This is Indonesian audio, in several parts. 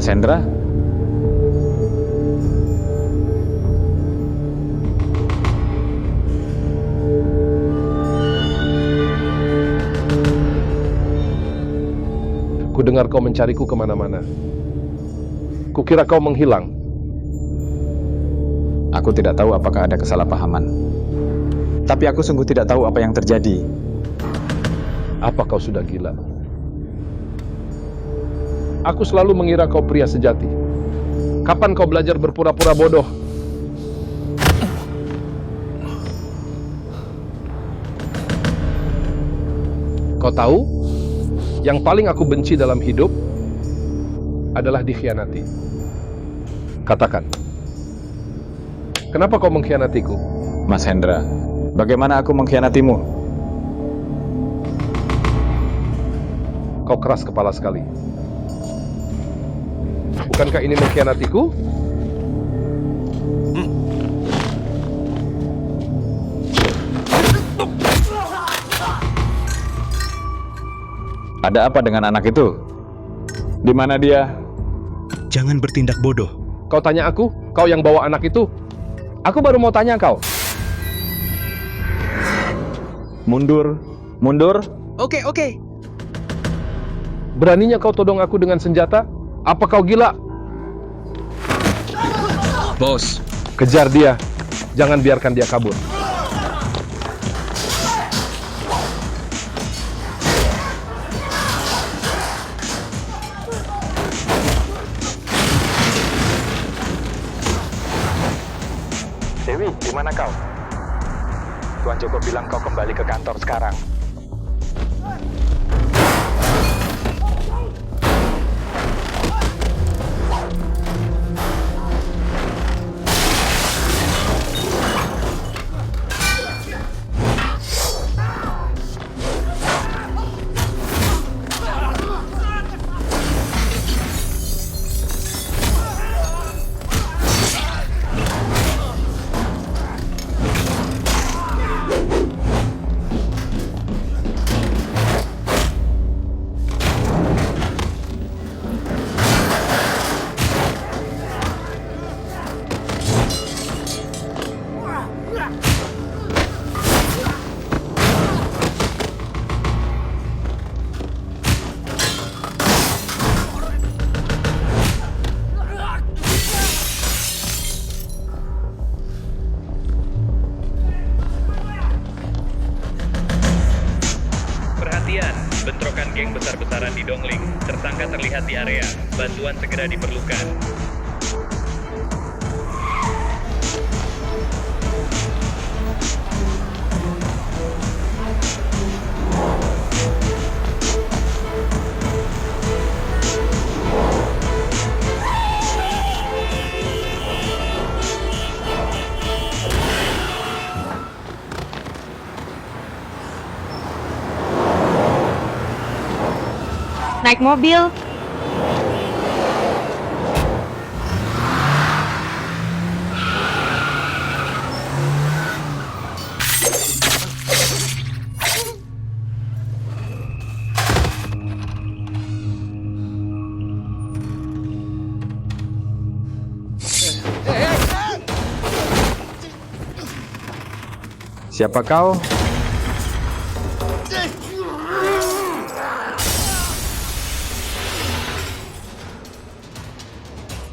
Mas Hendra? Kudengar kau mencariku kemana-mana. Kukira kau menghilang. Aku tidak tahu apakah ada kesalahpahaman. Tapi aku sungguh tidak tahu apa yang terjadi. Apa kau sudah gila? Aku selalu mengira kau pria sejati. Kapan kau belajar berpura-pura bodoh? Kau tahu, yang paling aku benci dalam hidup adalah dikhianati. Katakan, kenapa kau mengkhianatiku? Mas Hendra, bagaimana aku mengkhianatimu? Kau keras kepala sekali. Bukankah ini mengkhianatiku? Ada apa dengan anak itu? Di mana dia? Jangan bertindak bodoh. Kau tanya aku, kau yang bawa anak itu? Aku baru mau tanya kau. Mundur, mundur. Oke. Beraninya kau todong aku dengan senjata? Apa kau gila? Bos, Kejar dia. Jangan biarkan dia kabur. Dewi, di mana kau? Tuan Joko bilang kau kembali ke kantor sekarang. Perhatian, bentrokan geng besar-besaran di Dongling. Tersangka terlihat di area. Bantuan segera diperlukan. Naik mobil. Siapa kau?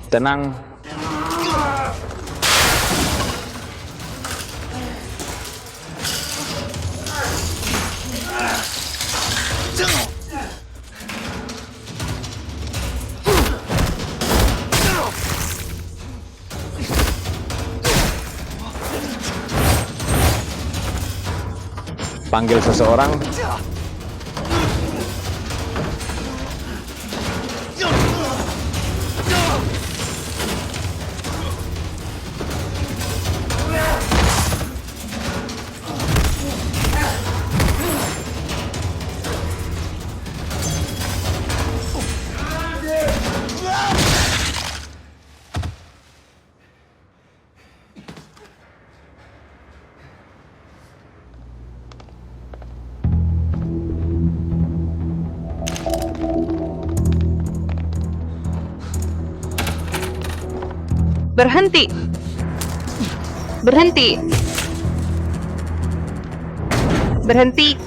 Tenang. Panggil seseorang. Berhenti. Berhenti. Berhenti.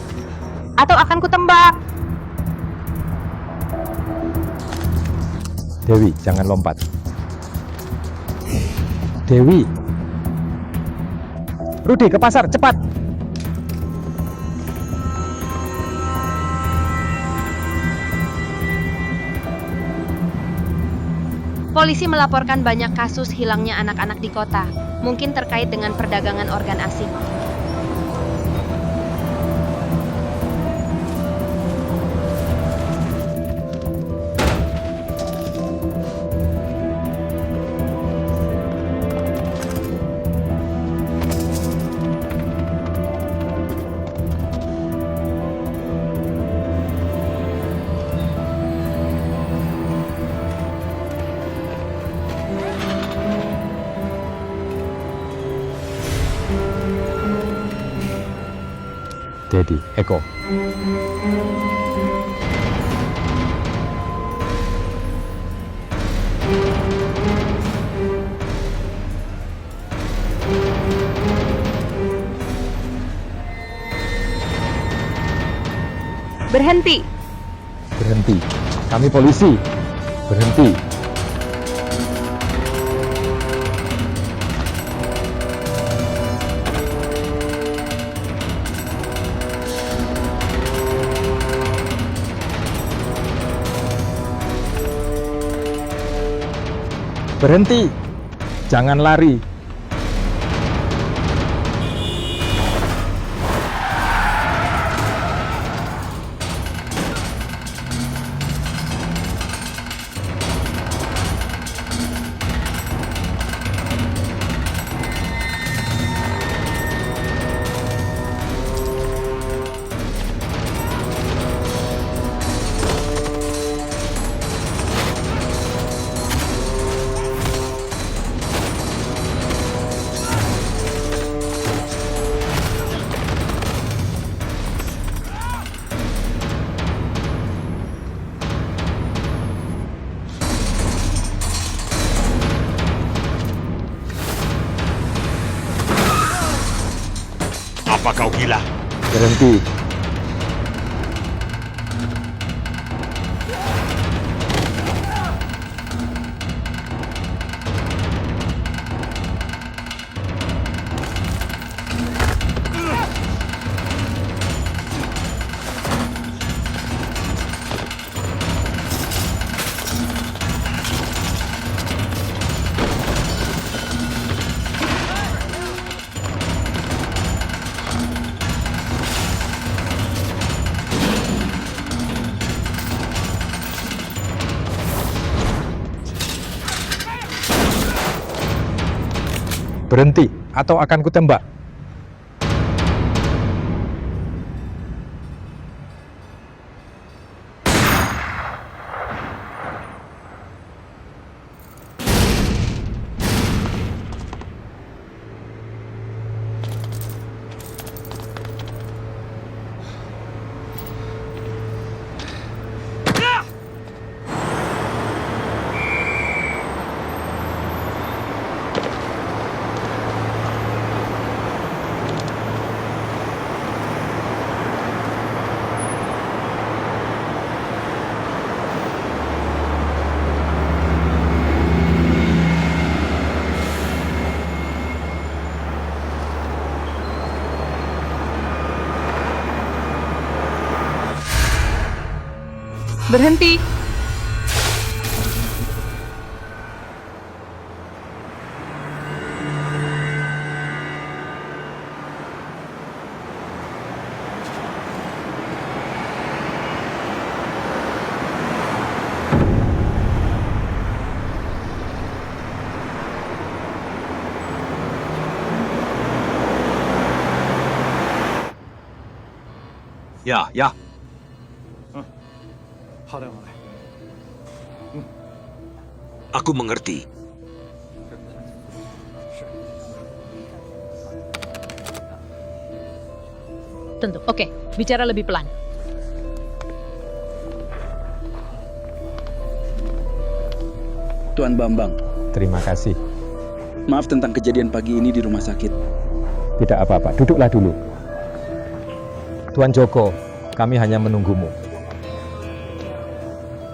Atau akan kutembak. Dewi, jangan lompat. Dewi. Rudi, ke pasar, cepat. Polisi melaporkan banyak kasus hilangnya anak-anak di kota, mungkin terkait dengan perdagangan organ asing. Dedi, Eko. Berhenti. Berhenti. Kami polisi. Berhenti. Berhenti. Jangan lari. Apa kau gila? Berhenti. Berhenti, atau akan kutembak. Berhenti. Ya. Aku mengerti. Tentu. Oke, bicara lebih pelan. Tuan Bambang, Terima kasih. Maaf tentang kejadian pagi ini di rumah sakit. Tidak apa-apa, duduklah dulu. Tuan Joko, kami hanya menunggumu.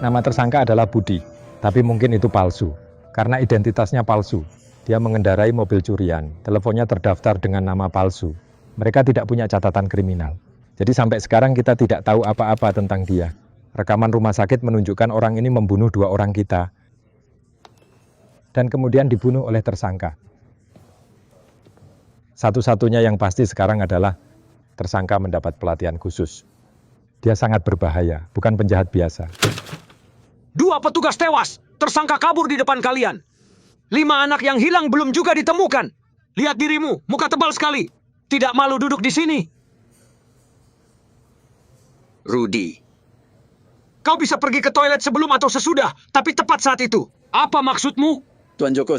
Nama tersangka adalah Budi, tapi mungkin itu palsu. Karena identitasnya palsu. Dia mengendarai mobil curian, teleponnya terdaftar dengan nama palsu. Mereka tidak punya catatan kriminal. Jadi sampai sekarang kita tidak tahu apa-apa tentang dia. Rekaman rumah sakit menunjukkan orang ini membunuh 2 orang kita. Dan kemudian dibunuh oleh tersangka. Satu-satunya yang pasti sekarang adalah tersangka mendapat pelatihan khusus. Dia sangat berbahaya, bukan penjahat biasa. 2 petugas tewas. Tersangka kabur di depan kalian. 5 anak yang hilang belum juga ditemukan. Lihat dirimu, muka tebal sekali. Tidak malu duduk di sini. Rudy. Kau bisa pergi ke toilet sebelum atau sesudah, tapi tepat saat itu. Apa maksudmu? Tuan Joko,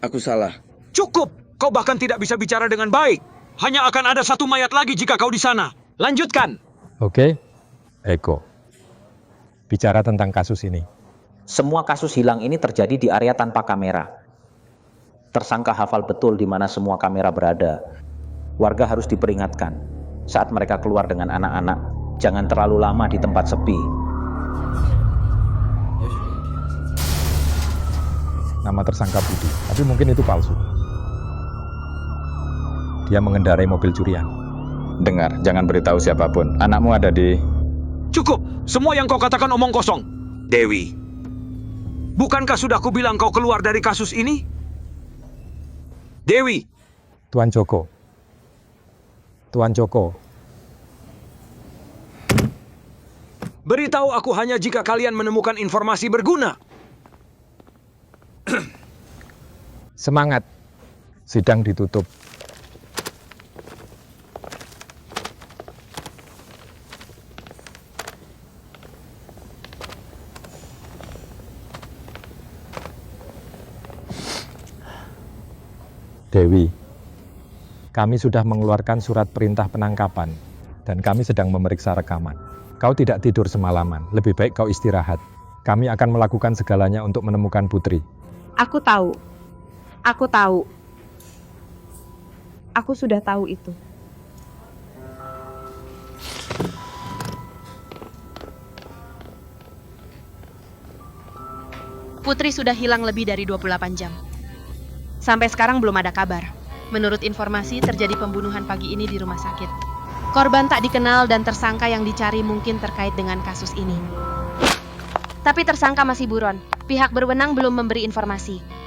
aku salah. Cukup. Kau bahkan tidak bisa bicara dengan baik. Hanya akan ada 1 mayat lagi jika kau di sana. Lanjutkan. Oke, Eko. Bicara tentang kasus ini. Semua kasus hilang ini terjadi di area tanpa kamera. Tersangka hafal betul di mana semua kamera berada. Warga harus diperingatkan. Saat mereka keluar dengan anak-anak, jangan terlalu lama di tempat sepi. Nama tersangka Budi, tapi mungkin itu palsu. Dia mengendarai mobil curian. Dengar, jangan beritahu siapapun. Anakmu ada di... Cukup. Semua yang kau katakan omong kosong. Dewi. Bukankah sudah kubilang kau keluar dari kasus ini? Dewi. Tuan Joko. Tuan Joko. Beritahu aku hanya jika kalian menemukan informasi berguna. Semangat. Sidang ditutup. Dewi, kami sudah mengeluarkan surat perintah penangkapan dan kami sedang memeriksa rekaman. Kau tidak tidur semalaman, lebih baik kau istirahat. Kami akan melakukan segalanya untuk menemukan Putri. Aku tahu. Aku tahu. Aku sudah tahu itu. Putri sudah hilang lebih dari 28 jam. Sampai sekarang belum ada kabar. Menurut informasi, terjadi pembunuhan pagi ini di rumah sakit. Korban tak dikenal dan tersangka yang dicari mungkin terkait dengan kasus ini. Tapi tersangka masih buron. Pihak berwenang belum memberi informasi.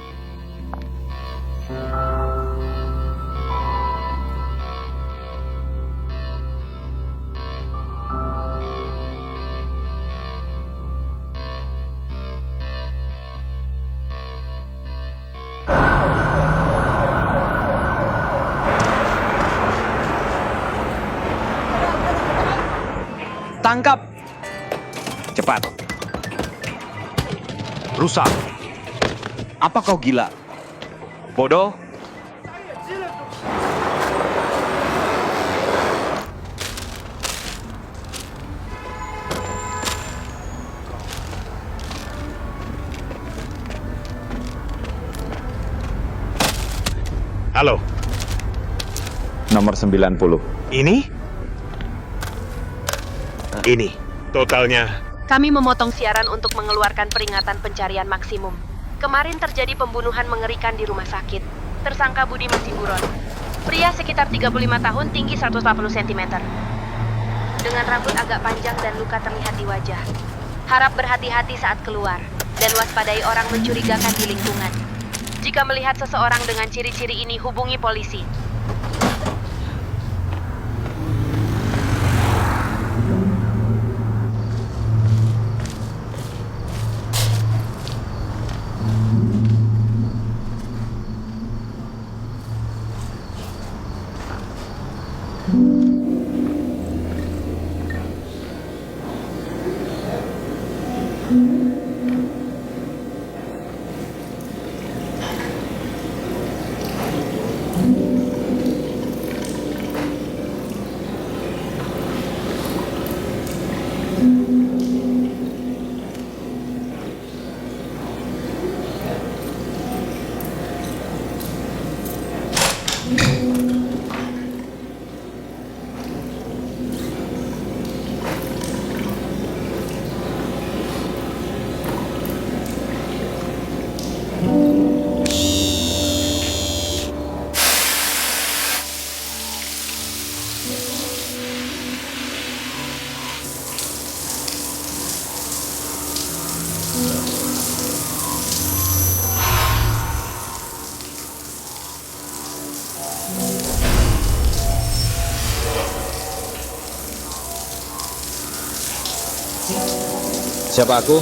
Tangkap. Cepat. Rusak. Apa kau gila? Bodoh. Halo. Nomor 90. Ini? Ini. Totalnya. Kami memotong siaran untuk mengeluarkan peringatan pencarian maksimum. Kemarin terjadi pembunuhan mengerikan di rumah sakit. Tersangka Budi masih buron. Pria sekitar 35 tahun, tinggi 180 cm. Dengan rambut agak panjang dan luka terlihat di wajah. Harap berhati-hati saat keluar, dan waspadai orang mencurigakan di lingkungan. Jika melihat seseorang dengan ciri-ciri ini, hubungi polisi. Siapa aku?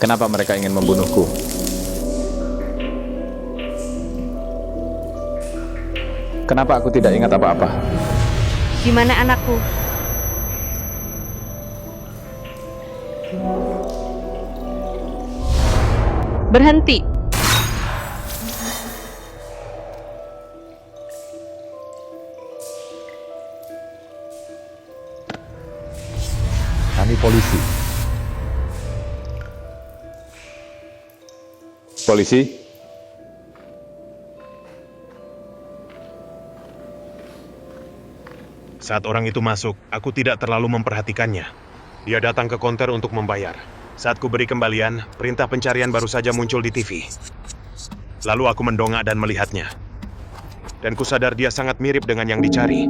Kenapa mereka ingin membunuhku? Kenapa aku tidak ingat apa-apa? Di mana anakku? Berhenti. Kami polisi. Polisi? Saat orang itu masuk, aku tidak terlalu memperhatikannya. Dia datang ke konter untuk membayar. Saat ku beri kembalian, perintah pencarian baru saja muncul di TV. Lalu aku mendongak dan melihatnya. Dan ku sadar dia sangat mirip dengan yang dicari.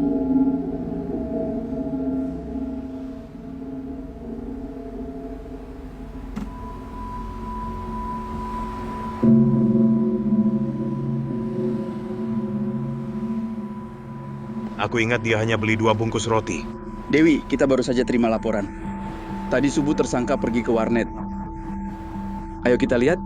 Aku ingat dia hanya beli 2 bungkus roti. Dewi, kita baru saja terima laporan. Tadi subuh tersangka pergi ke warnet. Ayo kita lihat.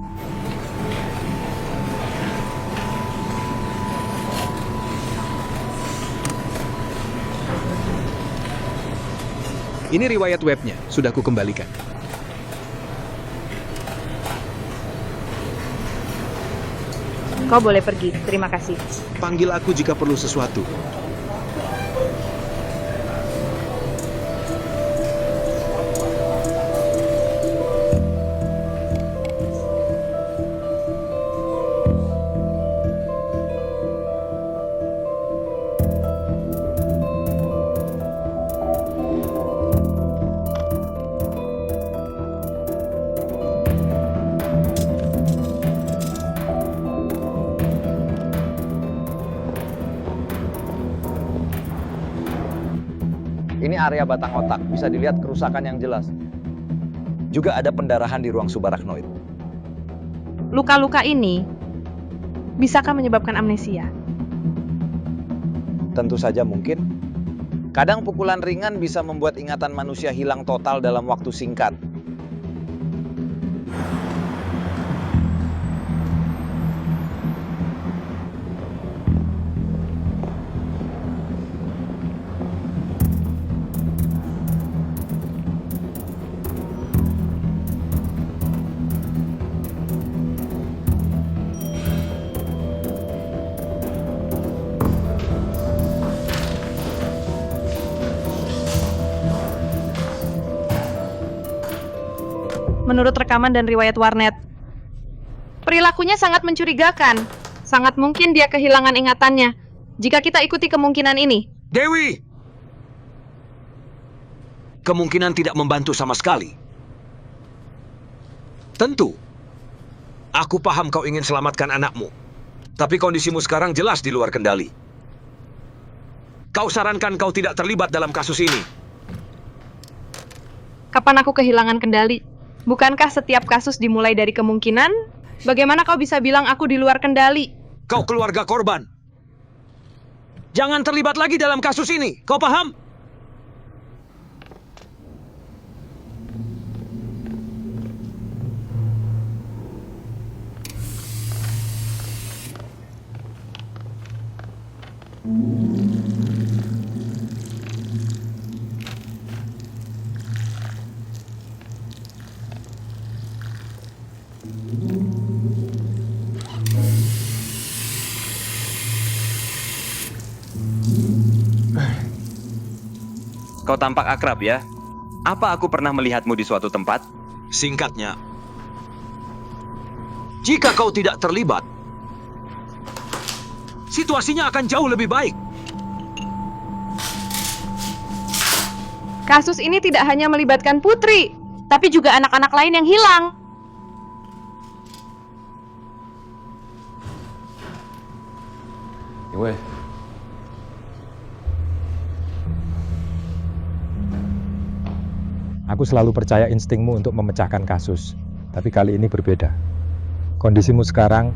Ini riwayat webnya, sudah ku kembalikan. Kau boleh pergi, terima kasih. Panggil aku jika perlu sesuatu. Ini area batang otak, bisa dilihat kerusakan yang jelas. Juga ada pendarahan di ruang subarachnoid. Luka-luka ini bisakah menyebabkan amnesia? Tentu saja mungkin. Kadang pukulan ringan bisa membuat ingatan manusia hilang total dalam waktu singkat. Menurut rekaman dan riwayat warnet, perilakunya sangat mencurigakan. Sangat mungkin dia kehilangan ingatannya. Jika kita ikuti kemungkinan ini. Dewi! Kemungkinan tidak membantu sama sekali. Tentu. Aku paham kau ingin selamatkan anakmu. Tapi kondisimu sekarang jelas di luar kendali. Kau sarankan kau tidak terlibat dalam kasus ini. Kapan aku kehilangan kendali? Bukankah setiap kasus dimulai dari kemungkinan? Bagaimana kau bisa bilang aku di luar kendali? Kau keluarga korban. Jangan terlibat lagi dalam kasus ini. Kau paham? Kau tampak akrab ya? Apa aku pernah melihatmu di suatu tempat? Singkatnya, jika kau tidak terlibat, situasinya akan jauh lebih baik. Kasus ini tidak hanya melibatkan Putri, tapi juga anak-anak lain yang hilang. Aku selalu percaya instingmu untuk memecahkan kasus, tapi kali ini berbeda. Kondisimu sekarang,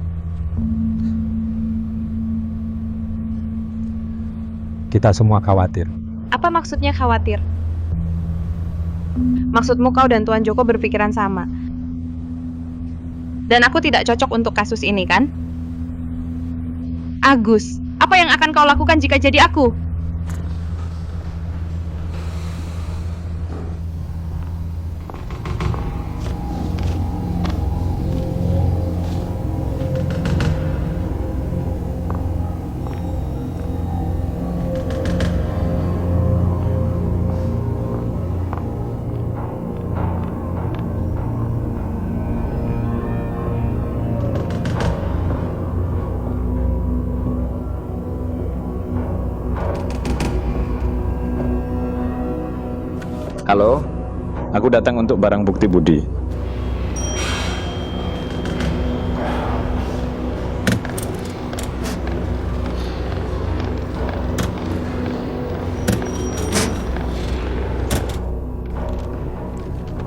kita semua khawatir. Apa maksudnya khawatir? Maksudmu kau dan Tuan Joko berpikiran sama. Dan aku tidak cocok untuk kasus ini, kan? Agus, apa yang akan kau lakukan jika jadi aku? Halo, aku datang untuk barang bukti Budi.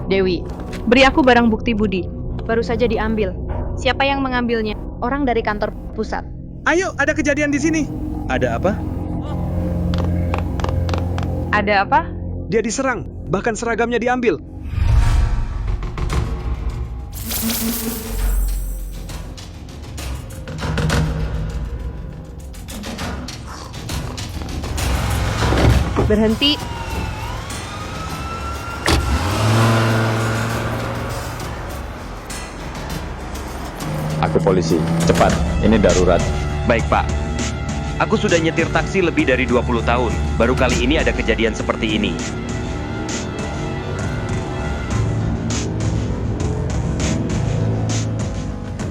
Dewi, Beri aku barang bukti Budi. Baru saja diambil. Siapa yang mengambilnya? orang dari kantor pusat. Ayo, ada kejadian di sini. Ada apa? Ada apa? Dia diserang, bahkan seragamnya diambil. Berhenti. Aku polisi. Cepat, ini darurat. Baik, Pak. Aku sudah nyetir taksi lebih dari 20 tahun. Baru kali ini ada kejadian seperti ini.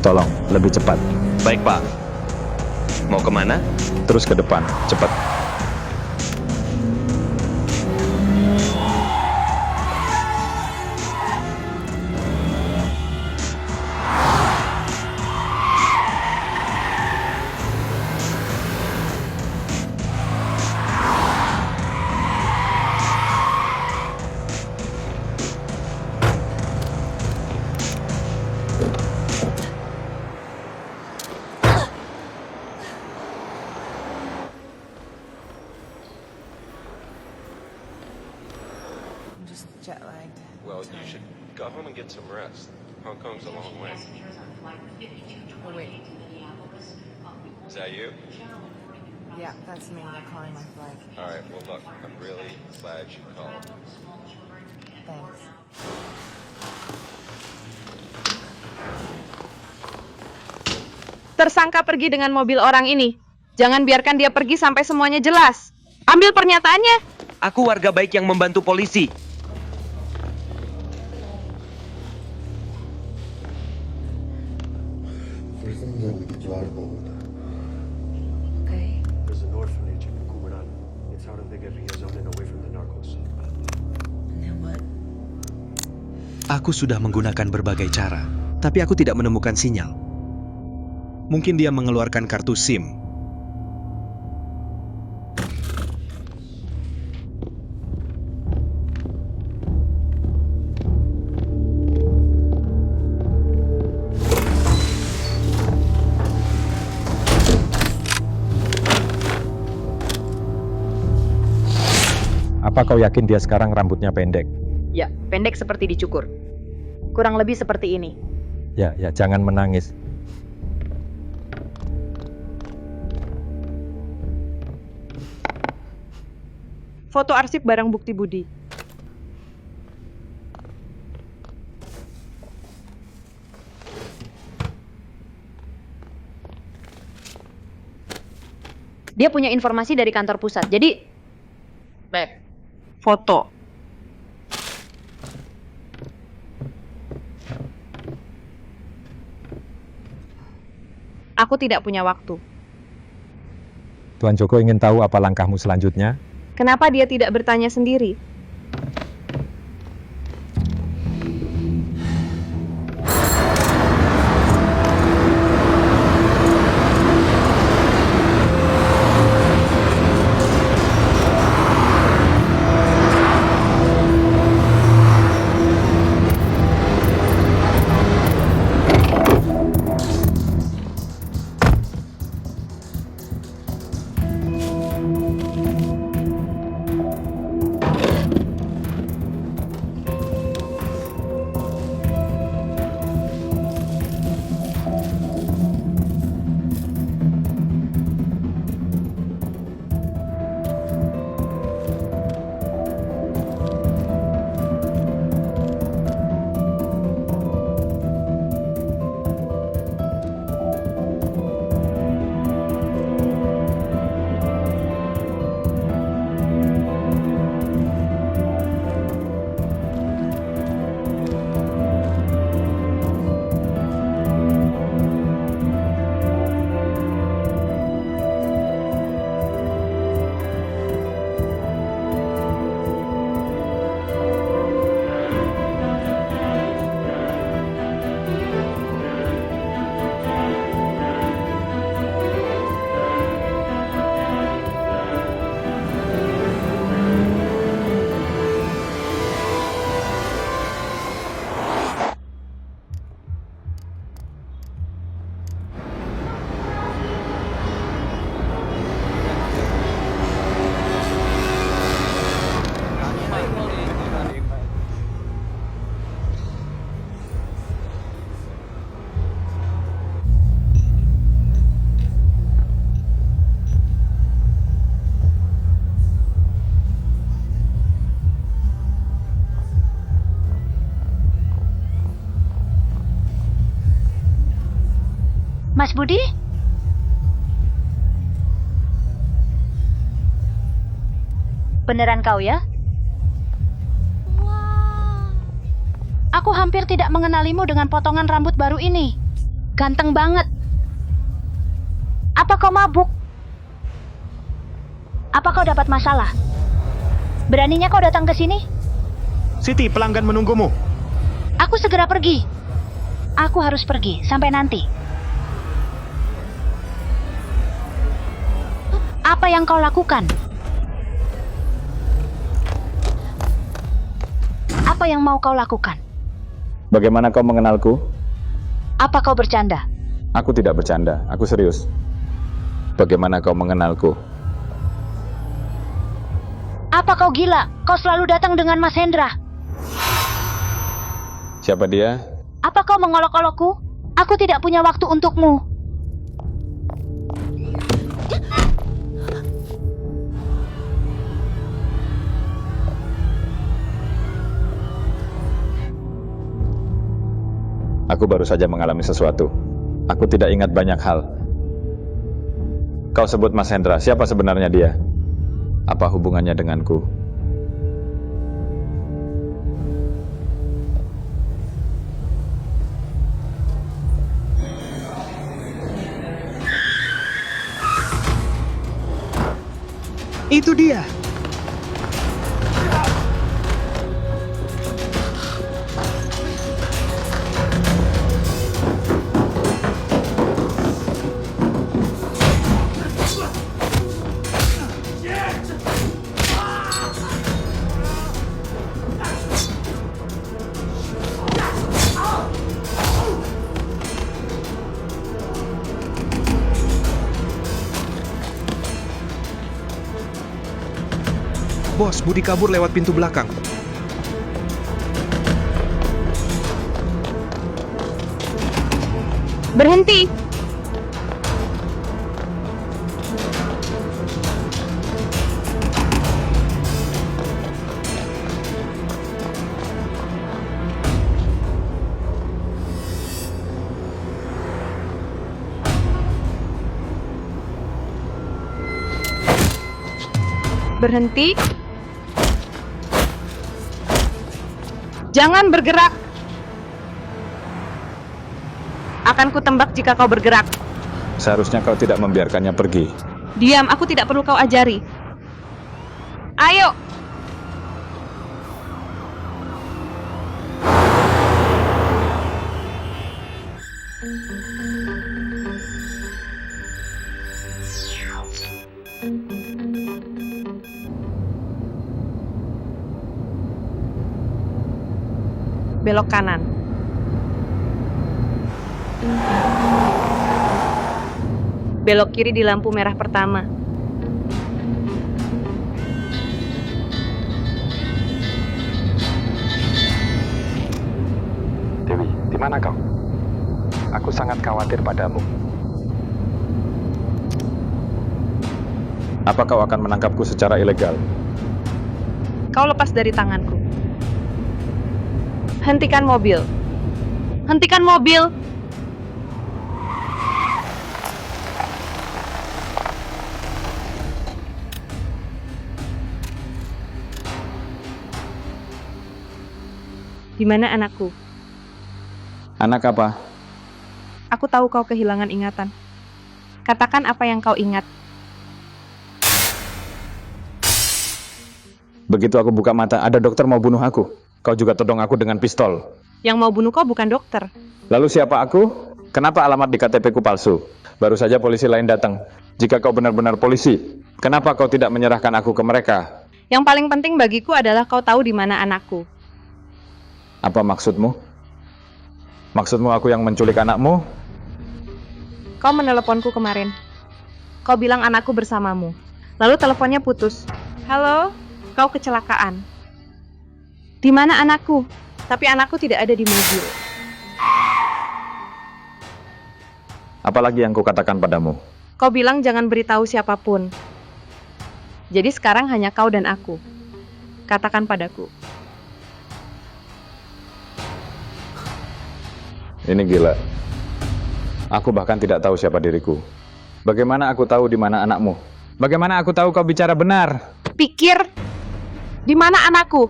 Tolong, lebih cepat. Baik, Pak. Mau kemana? Terus ke depan, cepat. Well, you should go home and get some rest. Hong Kong's a long way. Wait. Is that you? Yeah, that's me. I'm calling my flight. All right, well, look, I'm really glad you called. Thanks. Tersangka pergi dengan mobil orang ini. Jangan biarkan dia pergi sampai semuanya jelas. Ambil pernyataannya. Aku warga baik yang membantu polisi. There's an orphanage in Kumaran. It's out in the guerrilla zone and away from the narcos. Aku sudah menggunakan berbagai cara, tapi aku tidak menemukan sinyal. Mungkin dia mengeluarkan kartu SIM. Apa kau yakin dia sekarang rambutnya pendek? Ya, pendek seperti dicukur. Kurang lebih seperti ini. Ya, jangan menangis. Foto arsip barang bukti Budi. Dia punya informasi dari kantor pusat. Jadi, baik. Foto. Aku tidak punya waktu. Tuan Joko ingin tahu apa langkahmu selanjutnya? Kenapa dia tidak bertanya sendiri? Mas Budi? Beneran kau ya? Aku hampir tidak mengenalimu dengan potongan rambut baru ini. Ganteng banget. Apa kau mabuk? Apa kau dapat masalah? Beraninya kau datang ke sini? Siti, pelanggan menunggumu. Aku segera pergi. Aku harus pergi sampai nanti. Apa yang kau lakukan? Apa yang mau kau lakukan? Bagaimana kau mengenalku? Apa kau bercanda? Aku tidak bercanda, aku serius. Bagaimana kau mengenalku? Apa kau gila? Kau selalu datang dengan Mas Hendra. Siapa dia? Apa kau mengolok-olokku? Aku tidak punya waktu untukmu. Aku baru saja mengalami sesuatu. Aku tidak ingat banyak hal. Kau sebut Mas Hendra, siapa sebenarnya dia? Apa hubungannya denganku? Itu dia. Bos, Budi kabur lewat pintu belakang. Berhenti! Berhenti. Jangan bergerak. Akan kutembak jika kau bergerak. Seharusnya kau tidak membiarkannya pergi. Diam, aku tidak perlu kau ajari. Ayo. Belok kanan. Belok kiri di lampu merah pertama. Dewi, di mana kau? Aku sangat khawatir padamu. Apa kau akan menangkapku secara ilegal? Kau lepas dari tanganku. Hentikan mobil. Hentikan mobil. Di mana anakku? Anak apa? Aku tahu kau kehilangan ingatan. Katakan apa yang kau ingat. Begitu aku buka mata, ada dokter mau bunuh aku. Kau juga todong aku dengan pistol. Yang mau bunuh kau bukan dokter. Lalu siapa aku? Kenapa alamat di KTP ku palsu? Baru saja polisi lain datang. Jika kau benar-benar polisi, kenapa kau tidak menyerahkan aku ke mereka? Yang paling penting bagiku adalah kau tahu di mana anakku. Apa maksudmu? Maksudmu aku yang menculik anakmu? Kau meneleponku kemarin. Kau bilang anakku bersamamu. Lalu teleponnya putus. Halo, kau kecelakaan. Di mana anakku? Tapi anakku tidak ada di mobil. Apalagi yang kukatakan padamu? Kau bilang jangan beritahu siapapun. Jadi sekarang hanya kau dan aku. Katakan padaku. Ini gila. Aku bahkan tidak tahu siapa diriku. Bagaimana aku tahu di mana anakmu? Bagaimana aku tahu kau bicara benar? Pikir, di mana anakku?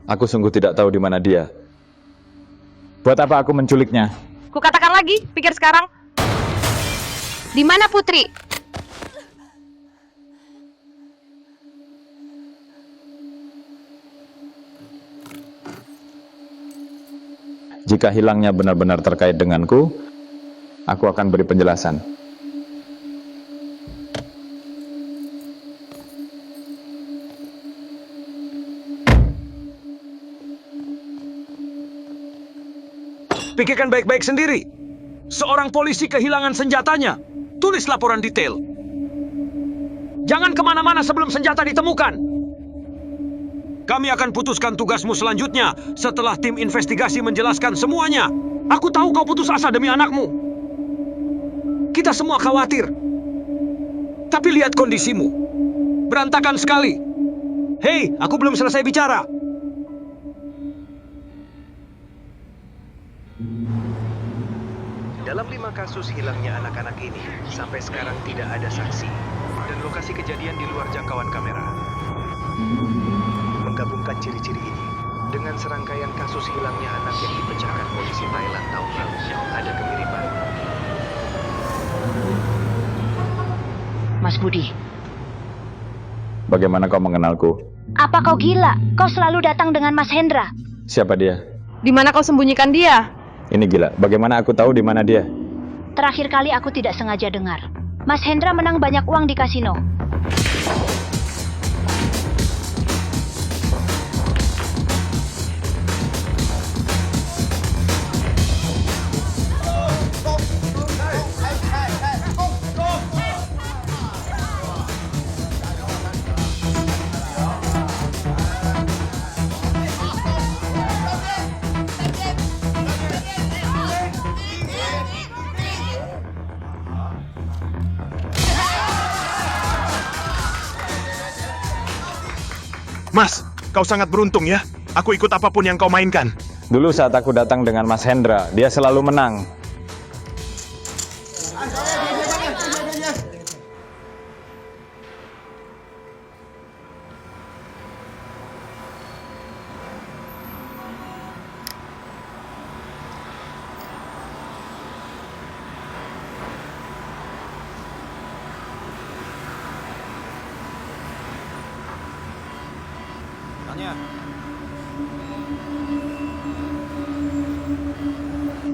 Aku sungguh tidak tahu di mana dia. Buat apa aku menculiknya? Kukatakan lagi, pikir sekarang. Di mana Putri? Jika hilangnya benar-benar terkait denganku, aku akan beri penjelasan. Pikirkan baik-baik sendiri. Seorang polisi kehilangan senjatanya. Tulis laporan detail. Jangan kemana-mana sebelum senjata ditemukan. Kami akan putuskan tugasmu selanjutnya setelah tim investigasi menjelaskan semuanya. Aku tahu kau putus asa demi anakmu. Kita semua khawatir. Tapi lihat kondisimu. Berantakan sekali. Hei, aku belum selesai bicara. Dalam 5 kasus hilangnya anak-anak ini, sampai sekarang tidak ada saksi. Dan lokasi kejadian di luar jangkauan kamera. Menggabungkan ciri-ciri ini dengan serangkaian kasus hilangnya anak yang dipecahkan polisi Thailand tahun lalu, ada kemiripan. Mas Budi, Bagaimana kau mengenalku? apa kau gila? Kau selalu datang dengan Mas Hendra. Siapa dia? Di mana kau sembunyikan dia? Ini gila. Bagaimana aku tahu di mana dia? Terakhir kali aku tidak sengaja dengar. Mas Hendra menang banyak uang di kasino. Mas, kau sangat beruntung ya. Aku ikut apapun yang kau mainkan. Dulu saat aku datang dengan Mas Hendra, dia selalu menang.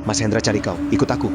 Mas Hendra cari kau, ikut aku.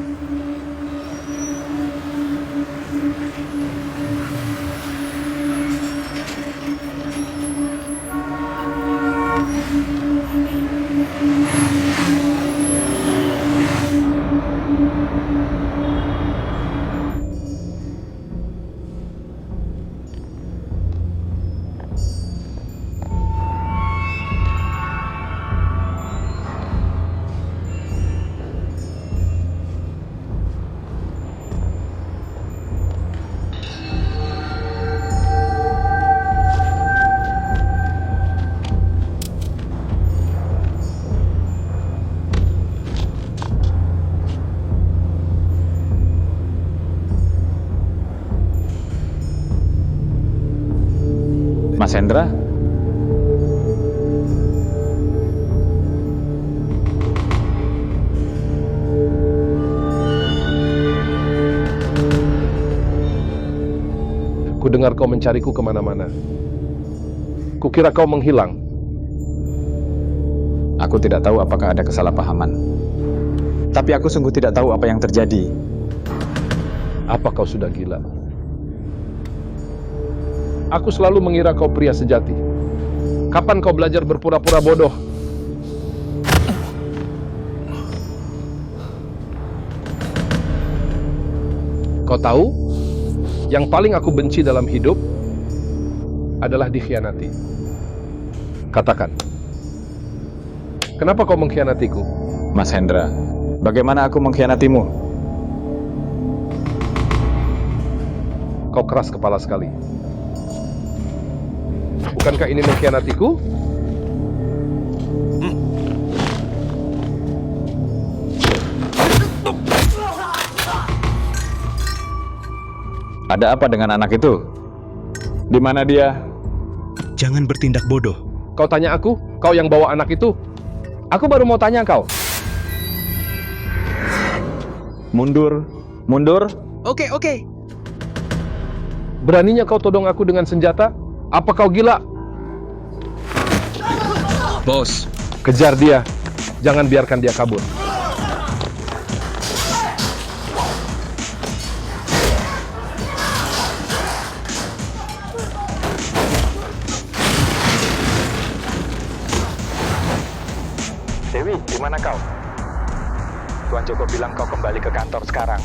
Mas Hendra? Kudengar kau mencariku kemana-mana. Kukira kau menghilang. Aku tidak tahu apakah ada kesalahpahaman. Tapi aku sungguh tidak tahu apa yang terjadi. Apa kau sudah gila? Aku selalu mengira kau pria sejati. Kapan kau belajar berpura-pura bodoh? Kau tahu, yang paling aku benci dalam hidup adalah dikhianati. Katakan, kenapa kau mengkhianatiku? Mas Hendra, bagaimana aku mengkhianatimu? Kau keras kepala sekali. Bukankah ini mengkhianatiku? Ada apa dengan anak itu? Di mana dia? Jangan bertindak bodoh. Kau tanya aku, kau yang bawa anak itu? Aku baru mau tanya kau. Mundur, mundur. Oke. Beraninya kau todong aku dengan senjata? Apa kau gila? Bos, kejar dia. Jangan biarkan dia kabur. Dewi, di mana kau? Tuan Joko bilang kau kembali ke kantor sekarang.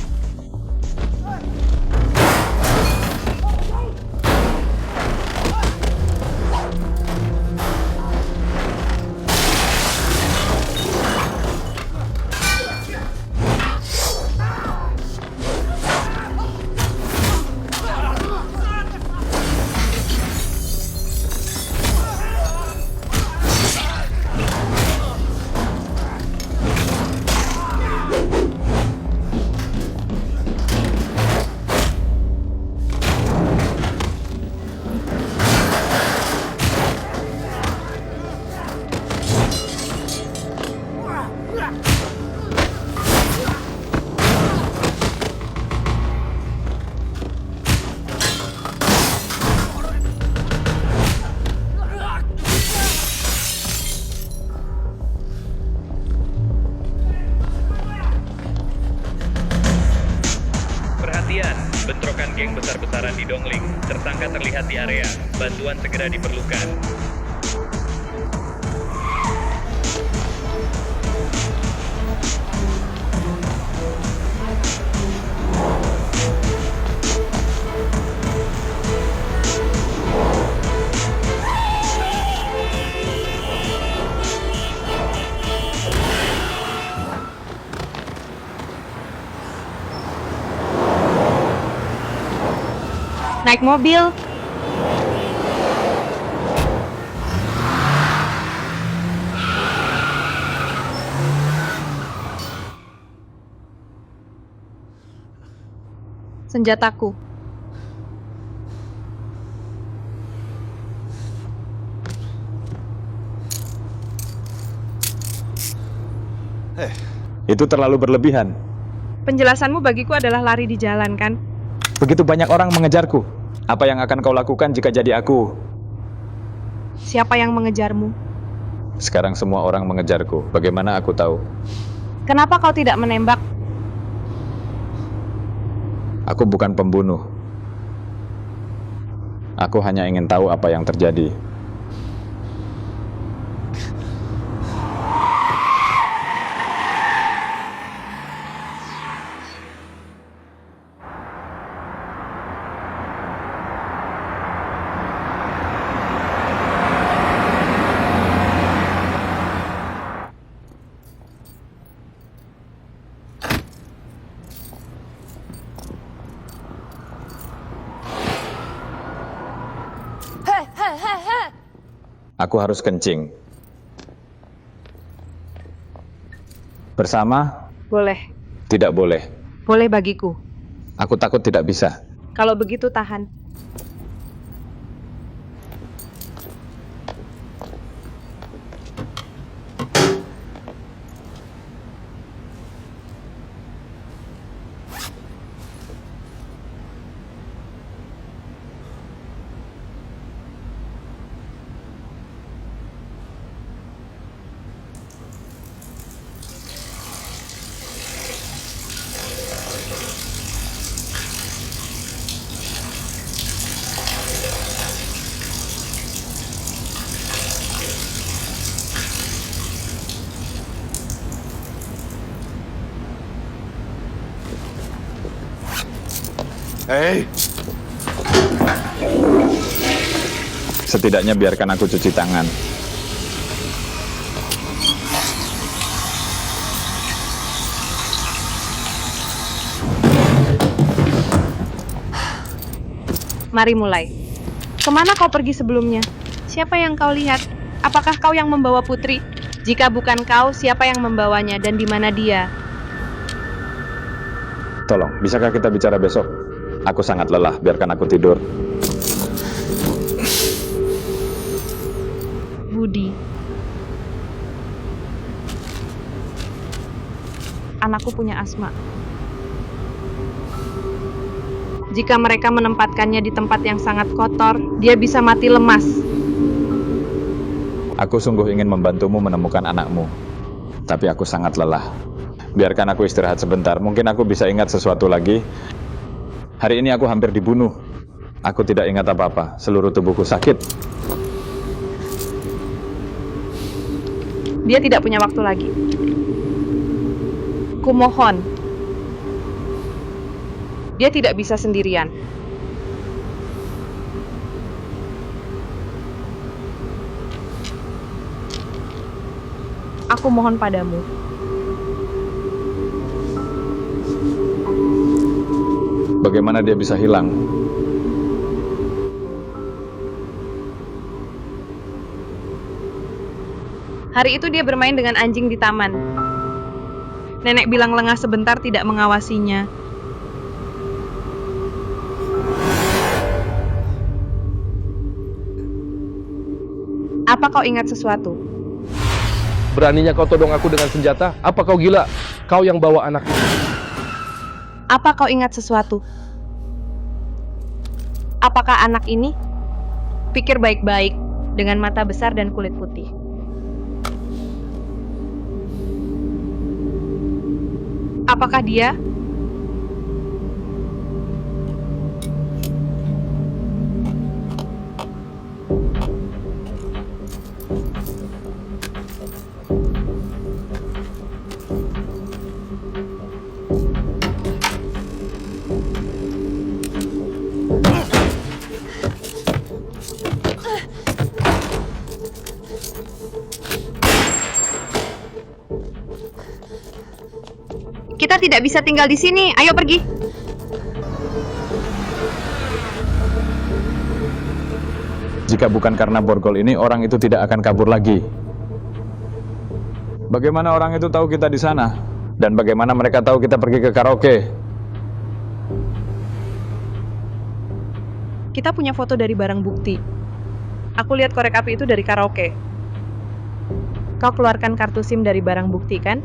Perhatian, bentrokan geng besar-besaran di Dongling. Tersangka terlihat di area. Bantuan segera diperlukan. Naik mobil. Senjataku. Itu terlalu berlebihan. Penjelasanmu bagiku adalah lari di jalan, kan? Begitu banyak orang mengejarku. Apa yang akan kau lakukan jika jadi aku? Siapa yang mengejarmu? Sekarang semua orang mengejarku. Bagaimana aku tahu? Kenapa kau tidak menembak? Aku bukan pembunuh. Aku hanya ingin tahu apa yang terjadi. Aku harus kencing. Bersama? Boleh. Tidak boleh. Boleh bagiku. Aku takut tidak bisa. Kalau begitu tahan. Hei! Setidaknya biarkan aku cuci tangan. Mari mulai. Kemana kau pergi sebelumnya? Siapa yang kau lihat? Apakah kau yang membawa Putri? Jika bukan kau, siapa yang membawanya dan di mana dia? Tolong, bisakah kita bicara besok? Aku sangat lelah, biarkan aku tidur. Budi. Anakku punya asma. Jika mereka menempatkannya di tempat yang sangat kotor, dia bisa mati lemas. Aku sungguh ingin membantumu menemukan anakmu. Tapi aku sangat lelah. Biarkan aku istirahat sebentar, mungkin aku bisa ingat sesuatu lagi. Hari ini aku hampir dibunuh. Aku tidak ingat apa-apa, seluruh tubuhku sakit. Dia tidak punya waktu lagi. Kumohon. Dia tidak bisa sendirian. Aku mohon padamu. Bagaimana dia bisa hilang? Hari itu dia bermain dengan anjing di taman. Nenek bilang lengah sebentar tidak mengawasinya. Apa kau ingat sesuatu? Beraninya kau todong aku dengan senjata? Apa kau gila? Kau yang bawa anak itu. Apa kau ingat sesuatu? Apakah anak ini? Pikir baik-baik, dengan mata besar dan kulit putih. Apakah dia? Kita tidak bisa tinggal di sini. Ayo pergi. Jika bukan karena borgol ini, orang itu tidak akan kabur lagi. Bagaimana orang itu tahu kita di sana? Dan bagaimana mereka tahu kita pergi ke karaoke? Kita punya foto dari barang bukti. Aku lihat korek api itu dari karaoke. Kau keluarkan kartu SIM dari barang bukti, kan?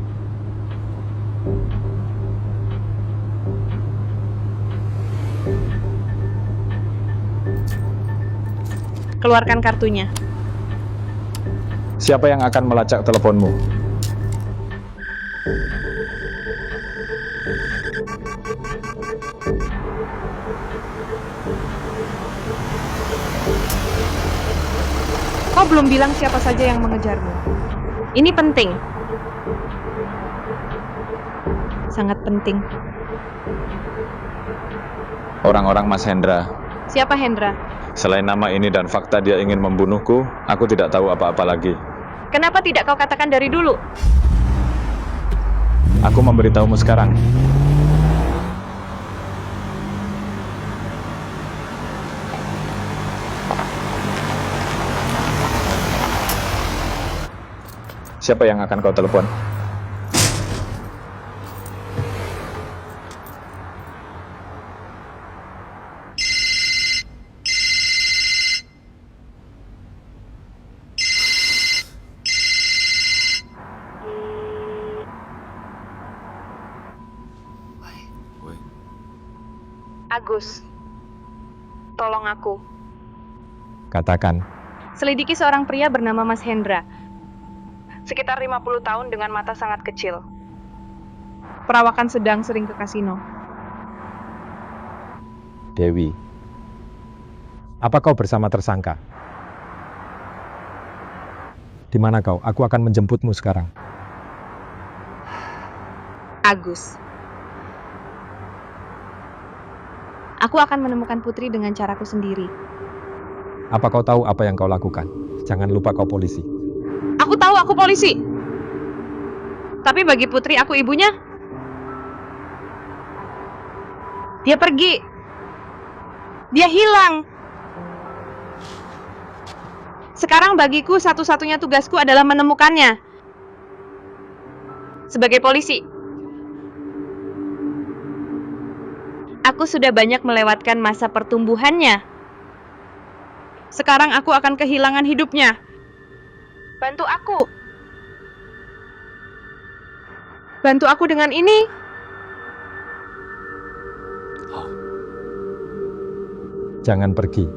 Keluarkan kartunya. Siapa yang akan melacak teleponmu? Kau belum bilang siapa saja yang mengejarmu. Ini penting. Sangat penting. Orang-orang Mas Hendra. Siapa Hendra? Selain nama ini dan fakta dia ingin membunuhku, aku tidak tahu apa-apa lagi. Kenapa tidak kau katakan dari dulu? Aku memberitahumu sekarang. Siapa yang akan kau telepon? Agus, tolong aku. Katakan. Selidiki seorang pria bernama Mas Hendra. Sekitar 50 tahun dengan mata sangat kecil. Perawakan sedang, sering ke kasino. Dewi, apa kau bersama tersangka? Di mana kau? Aku akan menjemputmu sekarang. Agus. Aku akan menemukan Putri dengan caraku sendiri. Apa kau tahu apa yang kau lakukan? Jangan lupa kau polisi. Aku tahu aku polisi. Tapi bagi Putri aku ibunya. Dia pergi. Dia hilang. Sekarang bagiku satu-satunya tugasku adalah menemukannya. Sebagai polisi. Aku Anakku sudah banyak melewatkan masa pertumbuhannya. Sekarang aku akan kehilangan hidupnya. Bantu aku. Bantu aku dengan ini. Jangan pergi.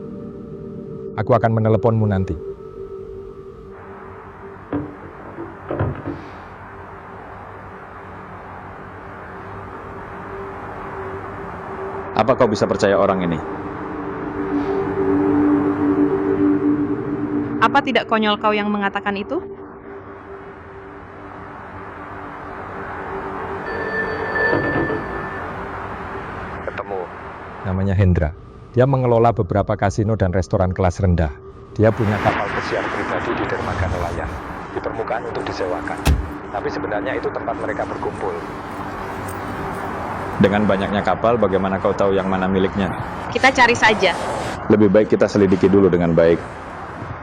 Aku akan meneleponmu nanti. Apa kau bisa percaya orang ini? Apa tidak konyol kau yang mengatakan itu? Ketemu. Namanya Hendra. Dia mengelola beberapa kasino dan restoran kelas rendah. Dia punya kapal Pesiar pribadi di dermaga nelayan. Di permukaan untuk disewakan. Tapi sebenarnya itu tempat mereka berkumpul. Dengan banyaknya kapal, bagaimana kau tahu yang mana miliknya? Kita cari saja. Lebih baik kita selidiki dulu dengan baik.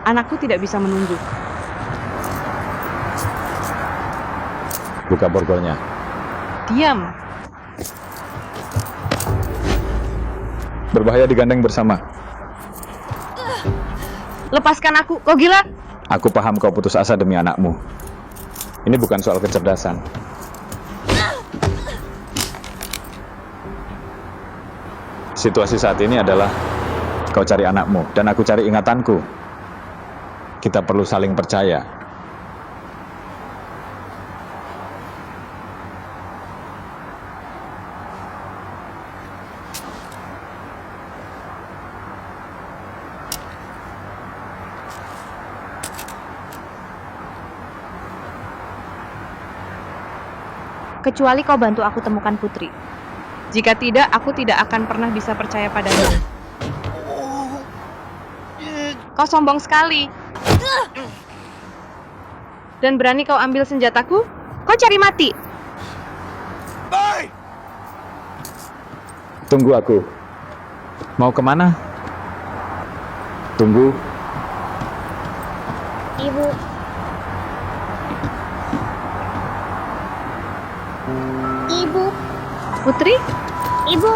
Anakku tidak bisa menunggu. Buka borgolnya. Diam. Berbahaya digandeng bersama. Lepaskan aku, kau gila? Aku paham kau putus asa demi anakmu. Ini bukan soal kecerdasan. Situasi saat ini adalah kau cari anakmu dan aku cari ingatanku. Kita perlu saling percaya. Kecuali kau bantu aku temukan Putri. Jika tidak, aku tidak akan pernah bisa percaya padamu. Kau sombong sekali. Dan berani kau ambil senjataku? Kau cari mati. Tunggu aku. Mau kemana? Tunggu. Ibu. Ibu. Putri? Ibu.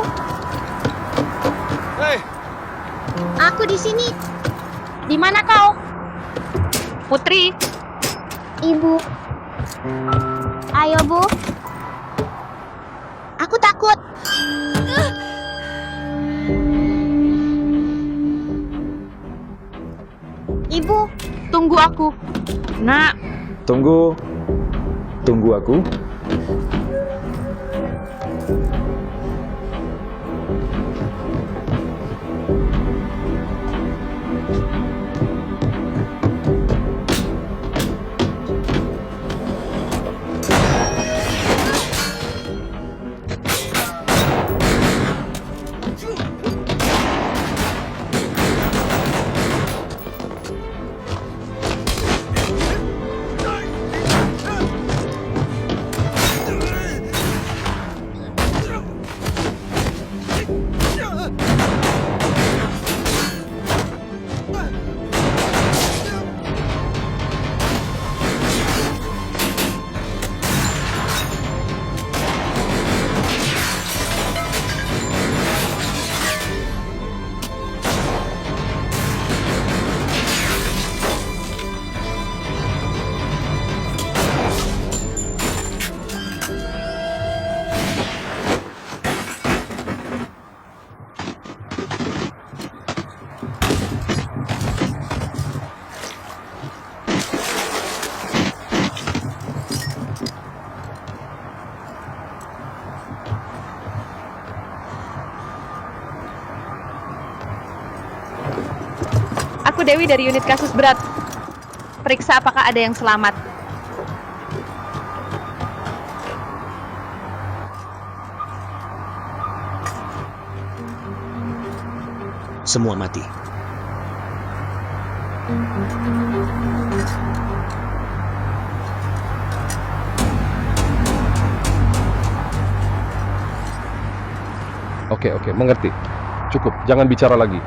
Hei, Aku di sini. Di mana kau? Putri? Ibu. Ayo, Bu. Aku takut. Ibu. Tunggu aku. Nak. Tunggu. Tunggu aku. Aku Dewi dari unit kasus berat. Periksa apakah ada yang selamat. Semua mati. Oke, mengerti. Cukup, jangan bicara lagi.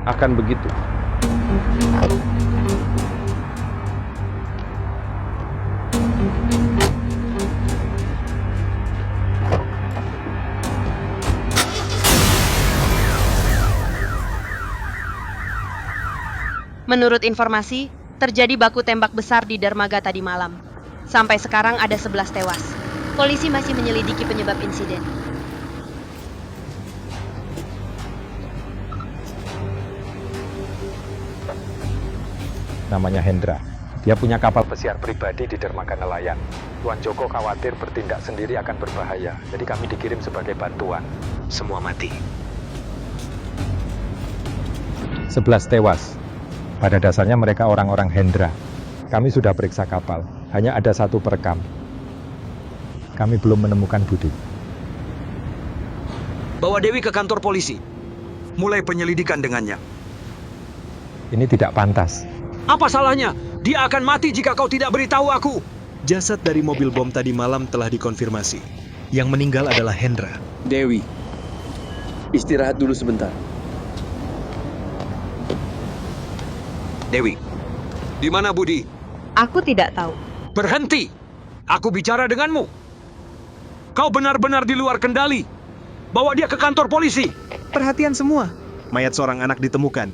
Akan begitu. Menurut informasi, terjadi baku tembak besar di dermaga tadi malam. Sampai sekarang ada 11 tewas. Polisi masih menyelidiki penyebab insiden. Namanya Hendra. Dia punya kapal Pesiar pribadi di dermaga nelayan. Tuan Joko khawatir bertindak sendiri akan berbahaya, jadi kami dikirim sebagai bantuan. Semua mati. 11 tewas. Pada dasarnya mereka orang-orang Hendra. Kami sudah periksa kapal. Hanya ada satu perekam. Kami belum menemukan Budi. Bawa Dewi ke kantor polisi. Mulai penyelidikan dengannya. Ini tidak pantas. Apa salahnya? Dia akan mati jika kau tidak beritahu aku. Jasad dari mobil bom tadi malam telah dikonfirmasi. Yang meninggal adalah Hendra. Dewi, istirahat dulu sebentar. Dewi, di mana Budi? Aku tidak tahu. Berhenti! Aku bicara denganmu. Kau benar-benar di luar kendali. Bawa dia ke kantor polisi. Perhatian semua. Mayat seorang anak ditemukan.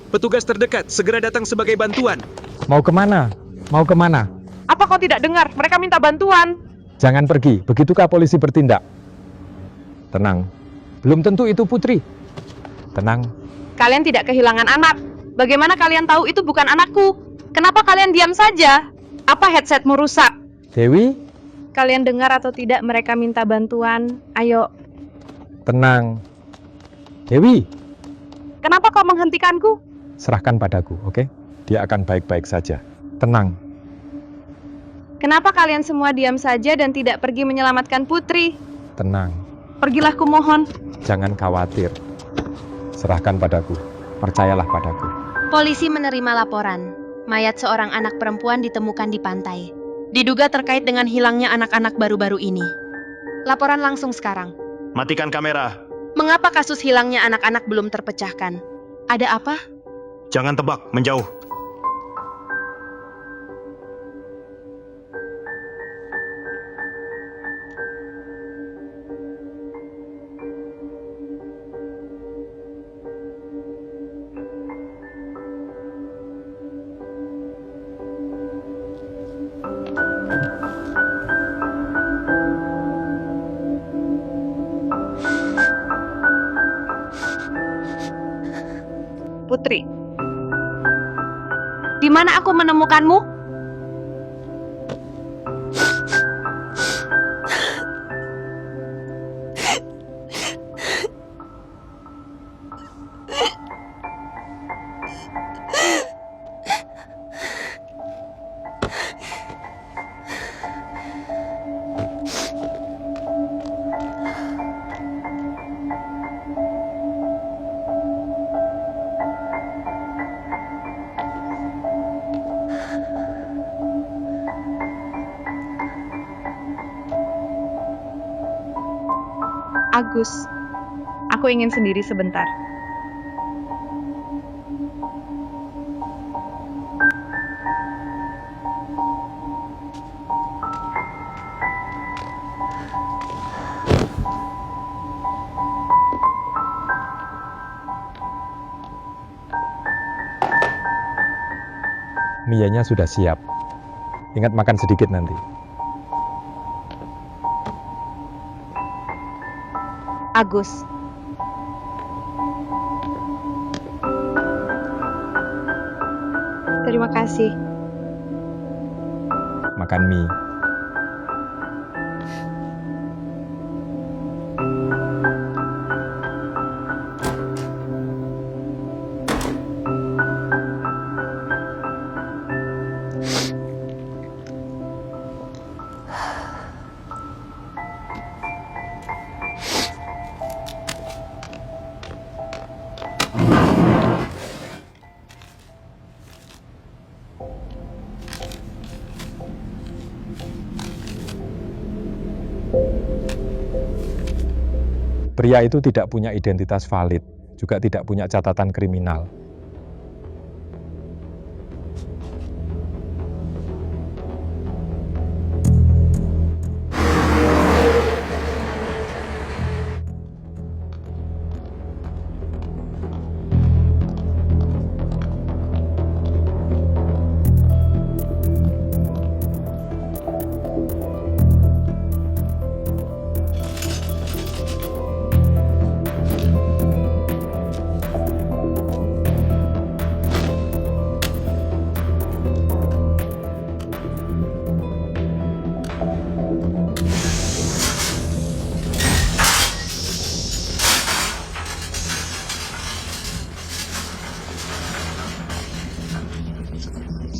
Petugas terdekat segera datang sebagai bantuan. Mau kemana? Mau kemana? Apa kau tidak dengar? Mereka minta bantuan. Jangan pergi, begitukah polisi bertindak? Tenang, belum tentu itu Putri. Tenang. Kalian tidak kehilangan anak. Bagaimana kalian tahu itu bukan anakku? Kenapa kalian diam saja? Apa headsetmu rusak? Dewi? Kalian dengar atau tidak mereka minta bantuan? Ayo. Tenang. Dewi, Kenapa kau menghentikanku? serahkan padaku, oke? Dia akan baik-baik saja. Tenang. Kenapa kalian semua diam saja dan tidak pergi menyelamatkan Putri? Tenang. Pergilah kumohon. Jangan khawatir. Serahkan padaku. Percayalah padaku. Polisi menerima laporan. Mayat seorang anak perempuan ditemukan di pantai. Diduga terkait dengan hilangnya anak-anak baru-baru ini. Laporan langsung sekarang. Matikan kamera. Mengapa kasus hilangnya anak-anak belum terpecahkan? Ada apa? Jangan tebak, menjauh. Putri. Di mana aku menemukanmu? Agus, aku ingin sendiri sebentar. Mianya sudah siap. Ingat makan sedikit nanti. Agus. Terima kasih. Makan mie. Pria itu tidak punya identitas valid, juga tidak punya catatan kriminal.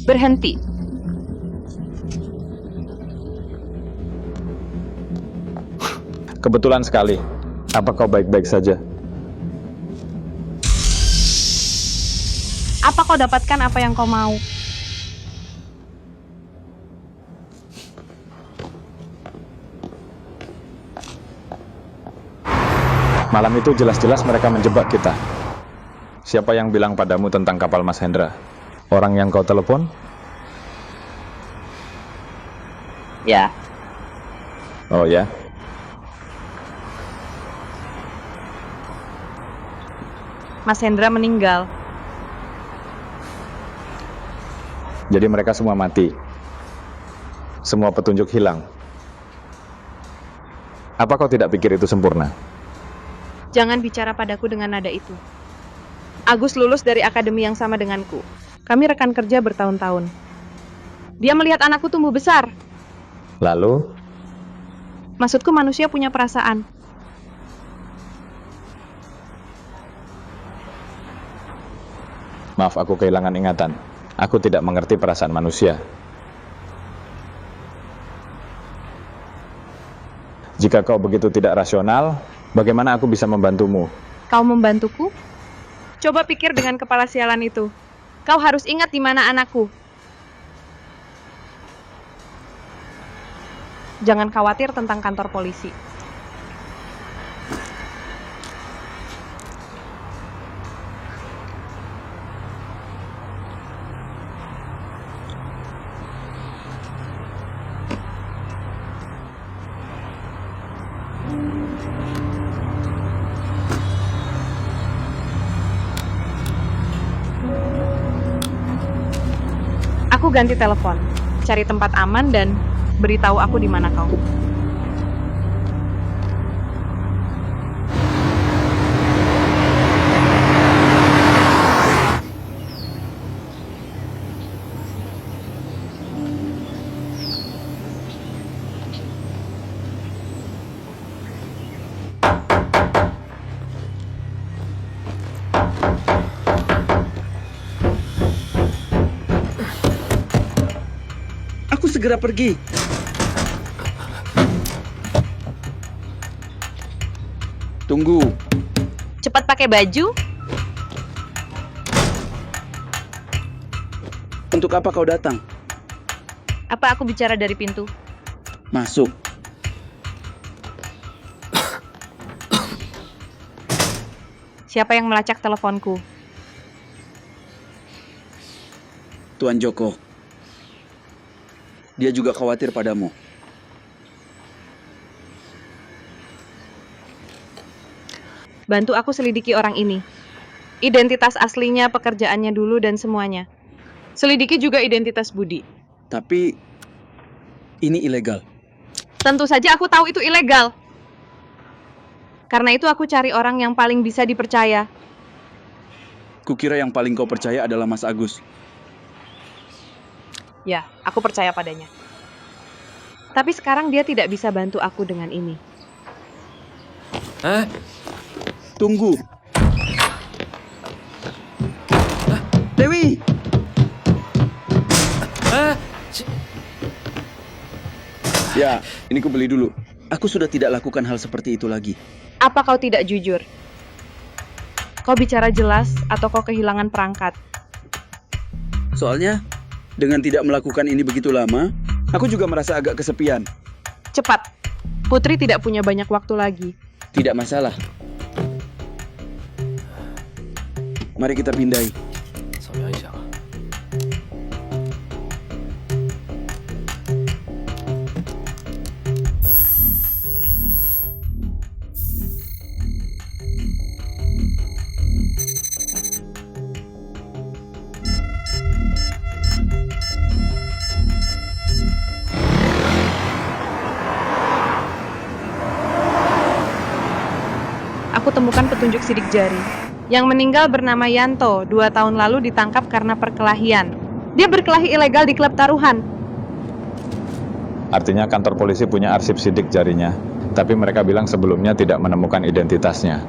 Berhenti. Kebetulan sekali. Apa kau baik-baik saja? Apa kau dapatkan apa yang kau mau? Malam itu jelas-jelas mereka menjebak kita. Siapa yang bilang padamu tentang kapal Mas Hendra? Orang yang kau telepon? Ya. Oh ya? Mas Hendra meninggal. Jadi mereka semua mati. Semua petunjuk hilang. Apa kau tidak pikir itu sempurna? Jangan bicara padaku dengan nada itu. Agus lulus dari akademi yang sama denganku. Kami rekan kerja bertahun-tahun. Dia melihat anakku tumbuh besar. Lalu? Maksudku manusia punya perasaan. Maaf, aku kehilangan ingatan. Aku tidak mengerti perasaan manusia. Jika kau begitu tidak rasional, bagaimana aku bisa membantumu? Kau membantuku? Coba pikir dengan kepala sialan itu. Kau harus ingat di mana anakku. Jangan khawatir tentang kantor polisi. Aku ganti telepon, cari tempat aman dan beritahu aku di mana kau. Aku segera pergi. Tunggu. Cepat pakai baju. Untuk apa kau datang? Apa aku bicara dari pintu? Masuk. Siapa yang melacak teleponku? Tuan Joko. Dia juga khawatir padamu. Bantu aku selidiki orang ini. Identitas aslinya, pekerjaannya dulu, dan semuanya. Selidiki juga identitas Budi. Tapi ini ilegal. Tentu saja aku tahu itu ilegal. Karena itu aku cari orang yang paling bisa dipercaya. Kukira yang paling kau percaya adalah Mas Agus. Ya, aku percaya padanya. Tapi sekarang dia tidak bisa bantu aku dengan ini. Tunggu. Dewi! Ya, ini ku beli dulu. Aku sudah tidak lakukan hal seperti itu lagi. Apa kau tidak jujur? Kau bicara jelas atau kau kehilangan perangkat? Soalnya, dengan tidak melakukan ini begitu lama, aku juga merasa agak kesepian. Cepat, Putri tidak punya banyak waktu lagi. Tidak masalah. Mari kita pindai. Aku temukan petunjuk sidik jari. Yang meninggal bernama Yanto, 2 tahun lalu ditangkap karena perkelahian. Dia berkelahi ilegal di klub taruhan. Artinya kantor polisi punya arsip sidik jarinya. Tapi mereka bilang sebelumnya tidak menemukan identitasnya.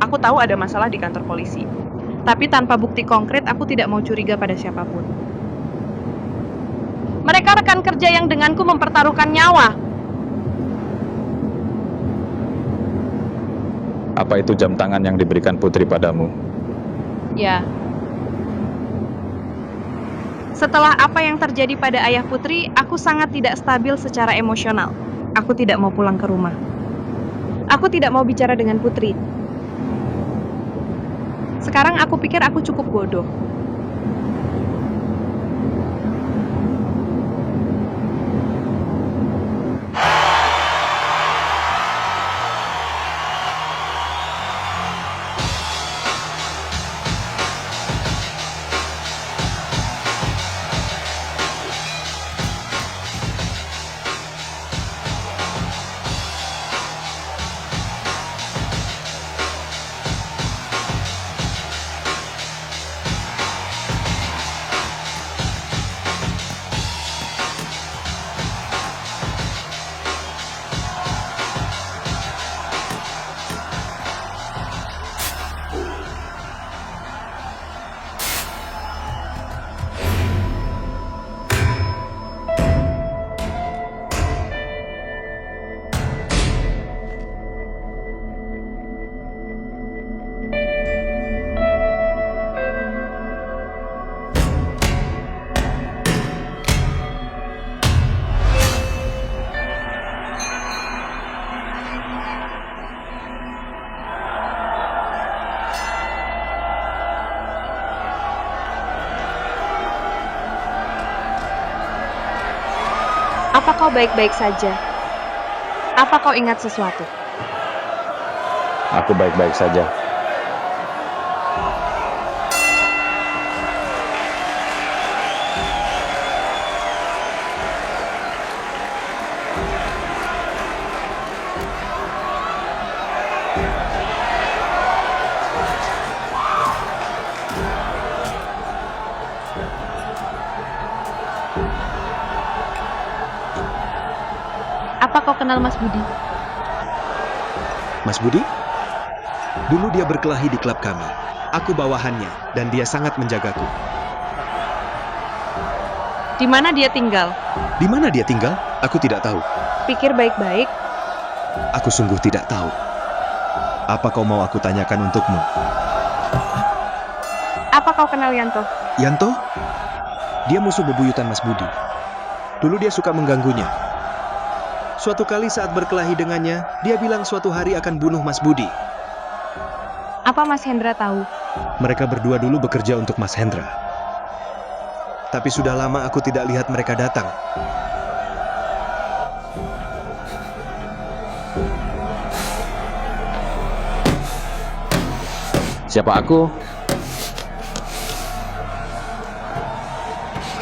Aku tahu ada masalah di kantor polisi. Tapi tanpa bukti konkret, aku tidak mau curiga pada siapapun. Mereka rekan kerja yang denganku mempertaruhkan nyawa. Apa itu jam tangan yang diberikan Putri padamu? Ya. Setelah apa yang terjadi pada ayah Putri, aku sangat tidak stabil secara emosional. Aku tidak mau pulang ke rumah. Aku tidak mau bicara dengan Putri. Sekarang aku pikir aku cukup bodoh. Apa kau baik-baik saja? Apa kau ingat sesuatu? Aku baik-baik saja. Apa kau kenal Mas Budi? Mas Budi? Dulu dia berkelahi di klub kami. Aku bawahannya, dan dia sangat menjagaku. Di mana dia tinggal? Di mana dia tinggal? Aku tidak tahu. Pikir baik-baik. Aku sungguh tidak tahu. Apa kau mau aku tanyakan untukmu? Apa kau kenal Yanto? Yanto? Dia musuh bebuyutan Mas Budi. Dulu dia suka mengganggunya. Suatu kali saat berkelahi dengannya, dia bilang suatu hari akan bunuh Mas Budi. Apa Mas Hendra tahu? Mereka berdua dulu bekerja untuk Mas Hendra. Tapi sudah lama aku tidak lihat mereka datang. Siapa aku?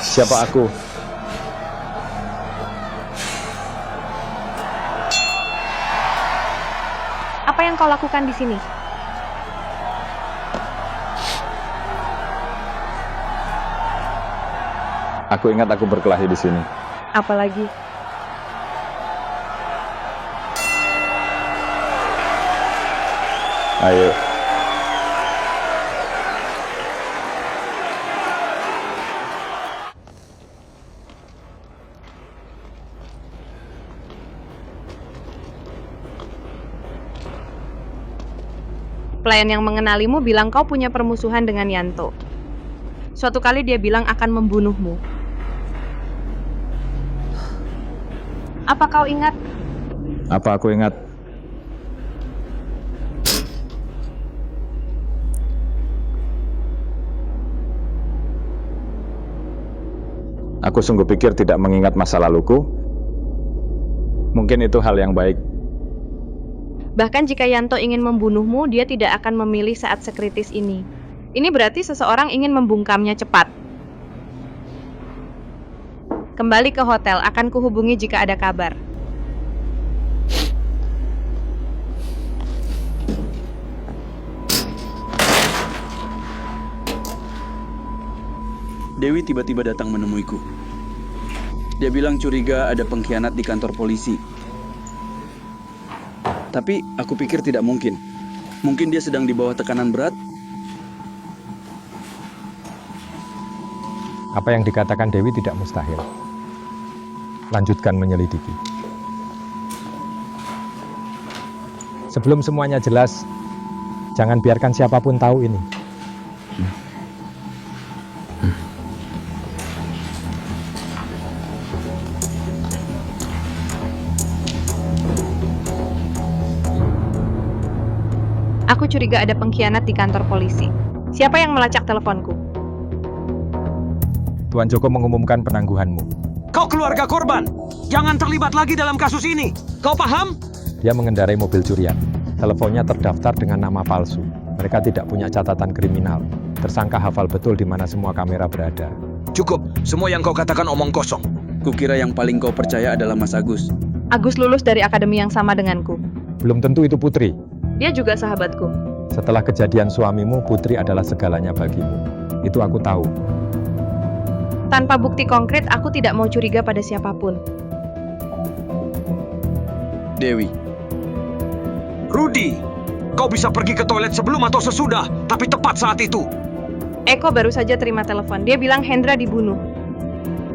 Siapa aku? Apa yang kau lakukan di sini? Aku ingat aku berkelahi di sini. Apalagi? Ayo. Pelayan yang mengenalimu bilang kau punya permusuhan dengan Yanto. Suatu kali dia bilang akan membunuhmu. Apa kau ingat? Apa aku ingat? Aku sungguh pikir tidak mengingat masa laluku. Mungkin itu hal yang baik. Bahkan jika Yanto ingin membunuhmu, dia tidak akan memilih saat sekritis ini. Ini berarti seseorang ingin membungkamnya cepat. Kembali ke hotel, akan kuhubungi jika ada kabar. Dewi tiba-tiba datang menemuiku. Dia bilang curiga ada pengkhianat di kantor polisi. Tapi aku pikir tidak mungkin. Mungkin dia sedang di bawah tekanan berat. Apa yang dikatakan Dewi tidak mustahil. lanjutkan menyelidiki. Sebelum semuanya jelas, jangan biarkan siapapun tahu ini. Aku curiga ada pengkhianat di kantor polisi. Siapa yang melacak teleponku? Tuan Joko mengumumkan penangguhanmu. Kau keluarga korban. Jangan terlibat lagi dalam kasus ini. Kau paham? Dia mengendarai mobil curian. Teleponnya terdaftar dengan nama palsu. Mereka tidak punya catatan kriminal. Tersangka hafal betul di mana semua kamera berada. Cukup. Semua yang kau katakan omong kosong. Kukira yang paling kau percaya adalah Mas Agus. Agus lulus dari akademi yang sama denganku. Belum tentu itu Putri. Dia juga sahabatku. Setelah kejadian suamimu, Putri adalah segalanya bagimu. Itu aku tahu. Tanpa bukti konkret, aku tidak mau curiga pada siapapun. Dewi. Rudy, kau bisa pergi ke toilet sebelum atau sesudah, tapi tepat saat itu. Eko baru saja terima telepon. Dia bilang Hendra dibunuh.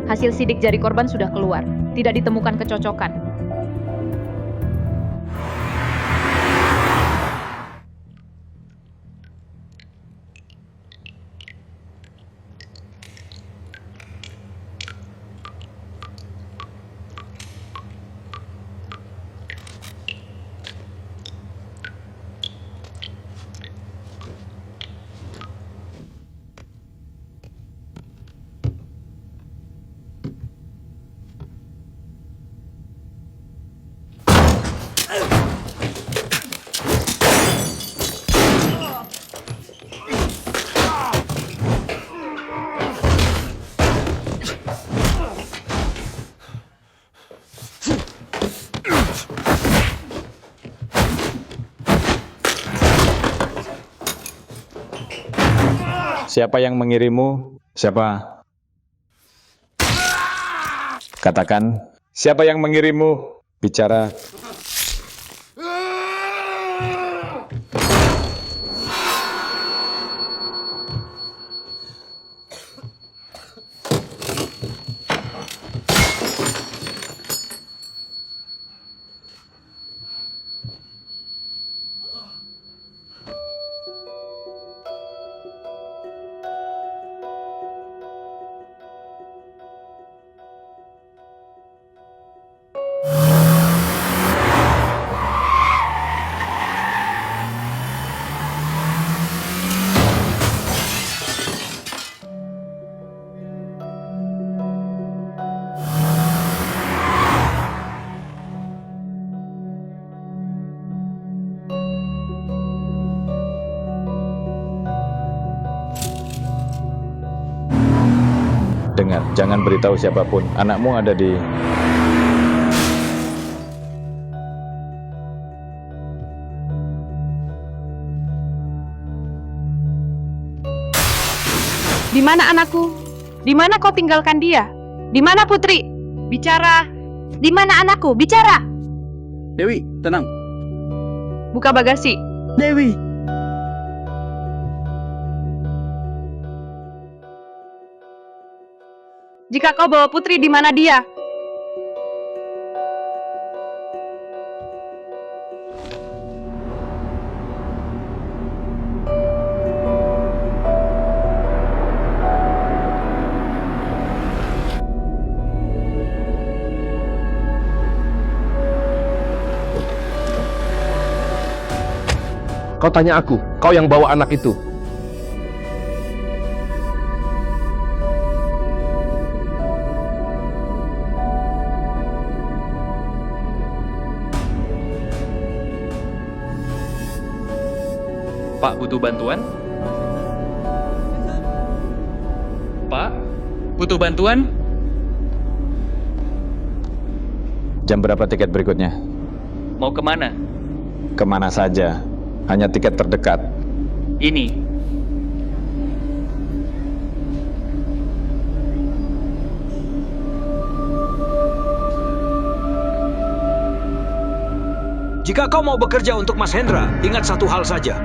Hasil sidik jari korban sudah keluar. Tidak ditemukan kecocokan. Siapa yang mengirimu? Siapa? Katakan, siapa yang mengirimu? Bicara. Dengar, jangan beritahu siapapun. Anakmu ada di... Di mana anakku? Di mana kau tinggalkan dia? Di mana Putri? Bicara. Di mana anakku? Bicara. Dewi, tenang. Buka bagasi. Dewi. Jika kau bawa Putri, di mana dia? Kau tanya aku, kau yang bawa anak itu. Pak, butuh bantuan? Pak, butuh bantuan? Jam berapa tiket berikutnya? Mau kemana? Kemana saja. Hanya tiket terdekat. Ini. Jika kau mau bekerja untuk Mas Hendra, ingat satu hal saja.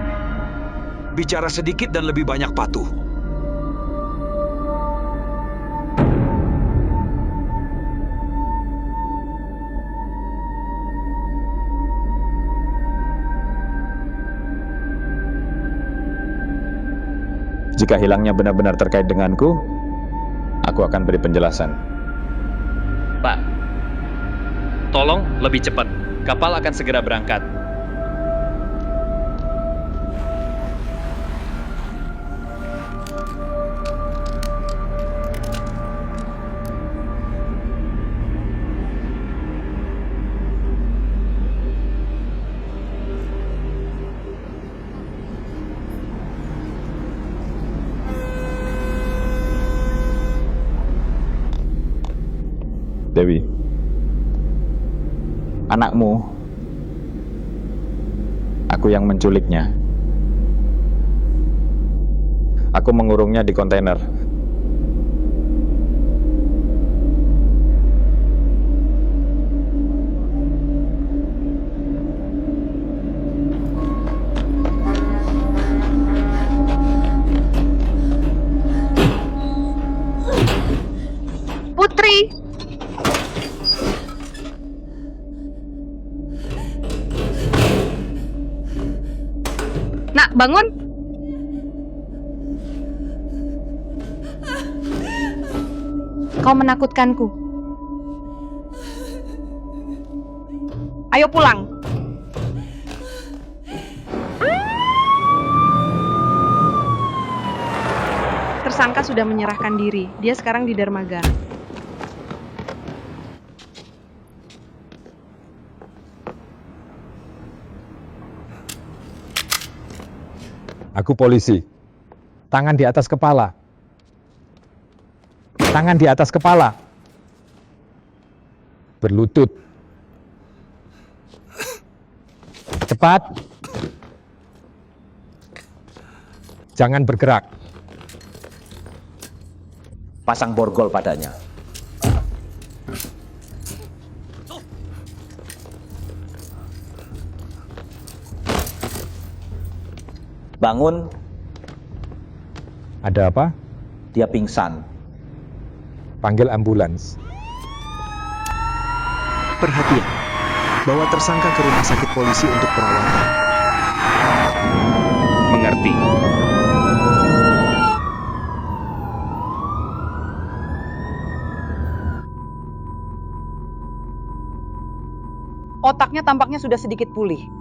Bicara sedikit dan lebih banyak patuh. Jika hilangnya benar-benar terkait denganku, aku akan beri penjelasan. Pak, tolong lebih cepat. Kapal akan segera berangkat. Dewi, anakmu, aku yang menculiknya. Aku mengurungnya di kontainer. Putri! Nak, bangun! Kau menakutkanku. Ayo pulang. Tersangka sudah menyerahkan diri. Dia sekarang di dermaga. Aku polisi. Tangan di atas kepala. Tangan di atas kepala. Berlutut. Cepat. Jangan bergerak. Pasang borgol padanya. Bangun. Ada apa? Dia pingsan. Panggil ambulans. Perhatian, bawa tersangka ke rumah sakit polisi untuk perawatan. Mengerti. Otaknya tampaknya sudah sedikit pulih.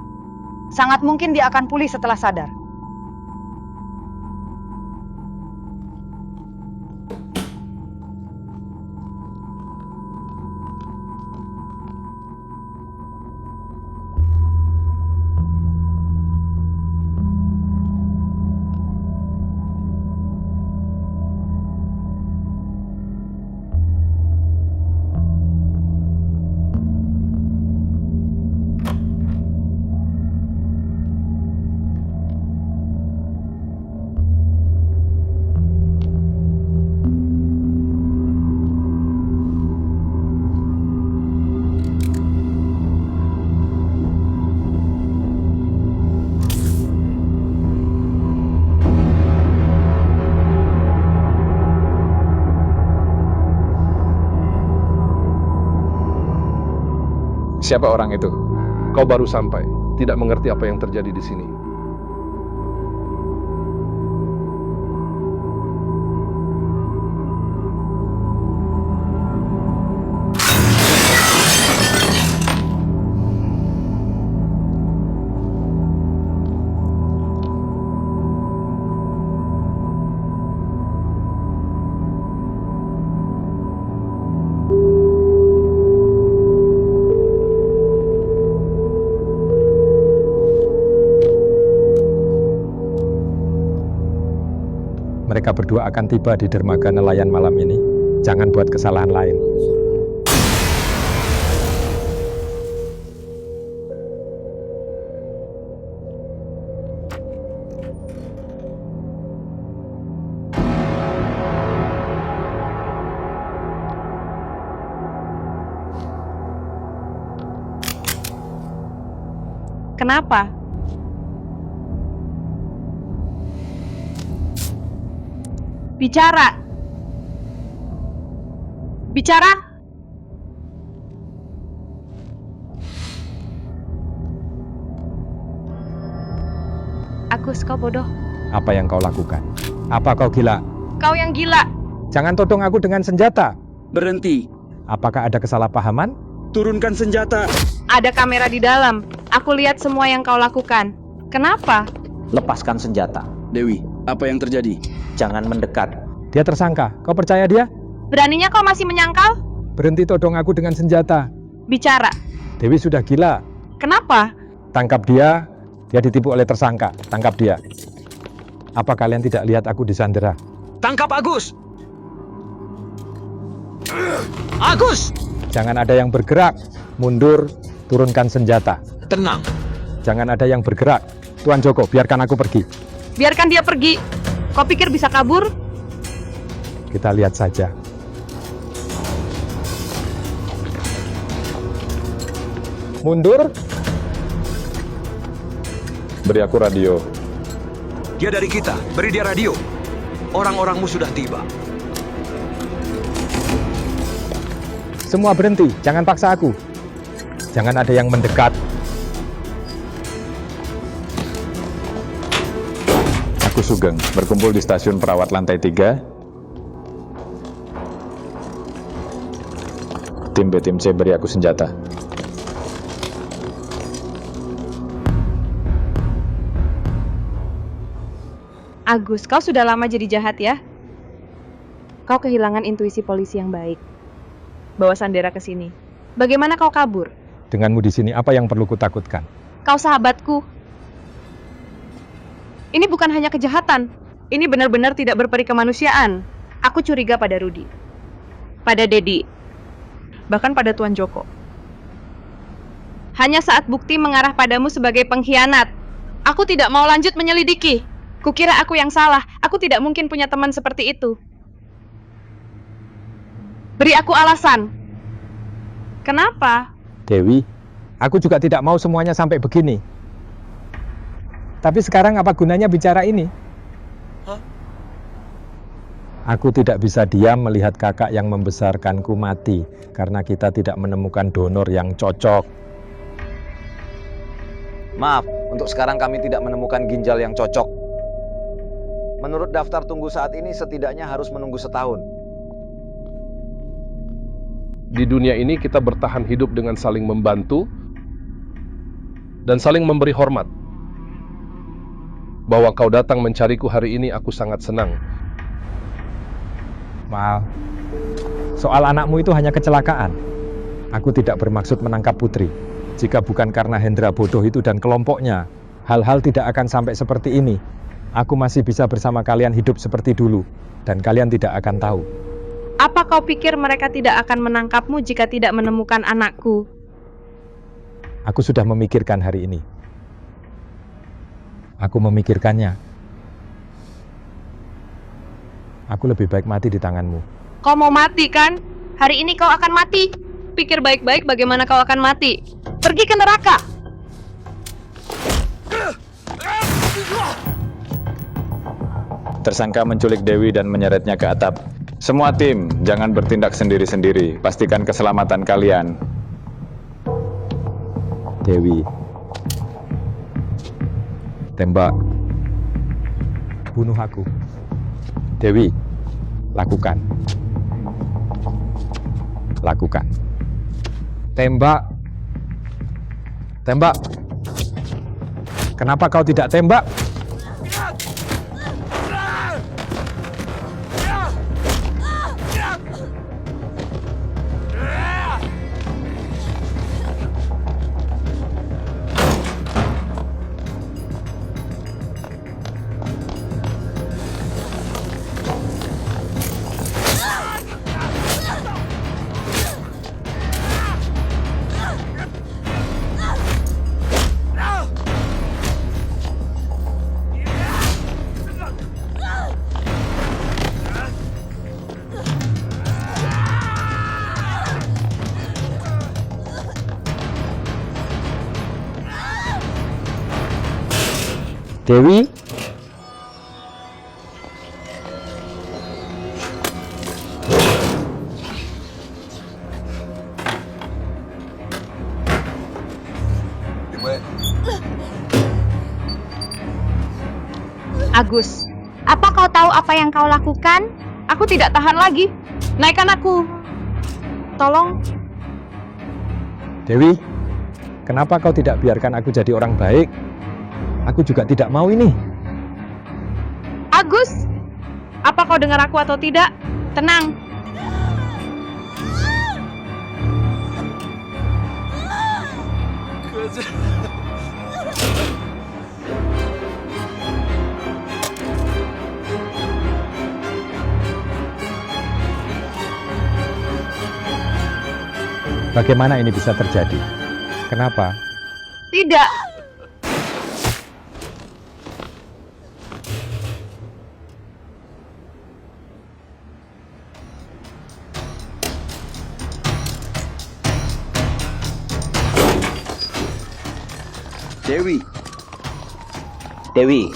Sangat mungkin dia akan pulih setelah sadar. Siapa orang itu? Kau baru sampai, tidak mengerti apa yang terjadi di sini. Mereka berdua akan tiba di dermaga nelayan malam ini. Jangan buat kesalahan lain. Kenapa? Bicara! Bicara! Agus, kau bodoh. Apa yang kau lakukan? Apa kau gila? Kau yang gila. Jangan todong aku dengan senjata. Berhenti. Apakah ada kesalahpahaman? Turunkan senjata. Ada kamera di dalam. Aku lihat semua yang kau lakukan. Kenapa? Lepaskan senjata. Dewi, apa yang terjadi? Jangan mendekat. Dia tersangka. Kau percaya dia? Beraninya kau masih menyangkal? Berhenti todong aku dengan senjata. Bicara. Dewi sudah gila. Kenapa? Tangkap dia. Dia ditipu oleh tersangka. Tangkap dia. Apa kalian tidak lihat aku disandera? Tangkap Agus! Agus! Jangan ada yang bergerak. Mundur, turunkan senjata. Tenang. Jangan ada yang bergerak. Tuan Joko, biarkan aku pergi. Biarkan dia pergi. Kau pikir bisa kabur? Kita lihat saja. Mundur. Beri aku radio. Dia dari kita, beri dia radio. Orang-orangmu sudah tiba. Semua berhenti, jangan paksa aku. Jangan ada yang mendekat. Aku Sugeng, berkumpul di stasiun perawat lantai 3. Tim B, tim C, beri aku senjata. Agus, kau sudah lama jadi jahat ya? Kau kehilangan intuisi polisi yang baik. Bawa Sandera ke sini. Bagaimana kau kabur? Denganmu di sini, apa yang perlu kutakutkan? Kau sahabatku. Ini bukan hanya kejahatan. Ini benar-benar tidak berperi kemanusiaan. Aku curiga pada Rudi. Pada Dedi. Bahkan pada Tuan Joko. Hanya saat bukti mengarah padamu sebagai pengkhianat. Aku tidak mau lanjut menyelidiki. Kukira aku yang salah. Aku tidak mungkin punya teman seperti itu. Beri aku alasan. Kenapa? Dewi, aku juga tidak mau semuanya sampai begini. Tapi sekarang apa gunanya bicara ini? Aku tidak bisa diam melihat kakak yang membesarkanku mati karena kita tidak menemukan donor yang cocok. Maaf, untuk sekarang kami tidak menemukan ginjal yang cocok. Menurut daftar tunggu saat ini setidaknya harus menunggu setahun. Di dunia ini kita bertahan hidup dengan saling membantu dan saling memberi hormat. Bahwa kau datang mencariku hari ini, aku sangat senang. Mal, soal anakmu itu hanya kecelakaan. Aku tidak bermaksud menangkap Putri. Jika bukan karena Hendra bodoh itu dan kelompoknya, hal-hal tidak akan sampai seperti ini. Aku masih bisa bersama kalian hidup seperti dulu, dan kalian tidak akan tahu. Apa kau pikir mereka tidak akan menangkapmu jika tidak menemukan anakku? Aku sudah memikirkan hari ini. Aku memikirkannya. Aku lebih baik mati di tanganmu. Kau mau mati kan? Hari ini kau akan mati. Pikir baik-baik bagaimana kau akan mati. Pergi ke neraka. Tersangka menculik Dewi dan menyeretnya ke atap. Semua tim, jangan bertindak sendiri-sendiri. Pastikan keselamatan kalian. Dewi. Tembak. Bunuh aku. Dewi, lakukan. Lakukan. Tembak. Tembak. Kenapa kau tidak tembak? Dewi? Apa kau tahu apa yang kau lakukan? Aku tidak tahan lagi. Naikkan aku. Tolong. Dewi, kenapa kau tidak biarkan aku jadi orang baik? Aku juga tidak mau ini. Agus, apa kau dengar aku atau tidak? Tenang. Bagaimana ini bisa terjadi? Kenapa? Tidak. Dewi. Dewi.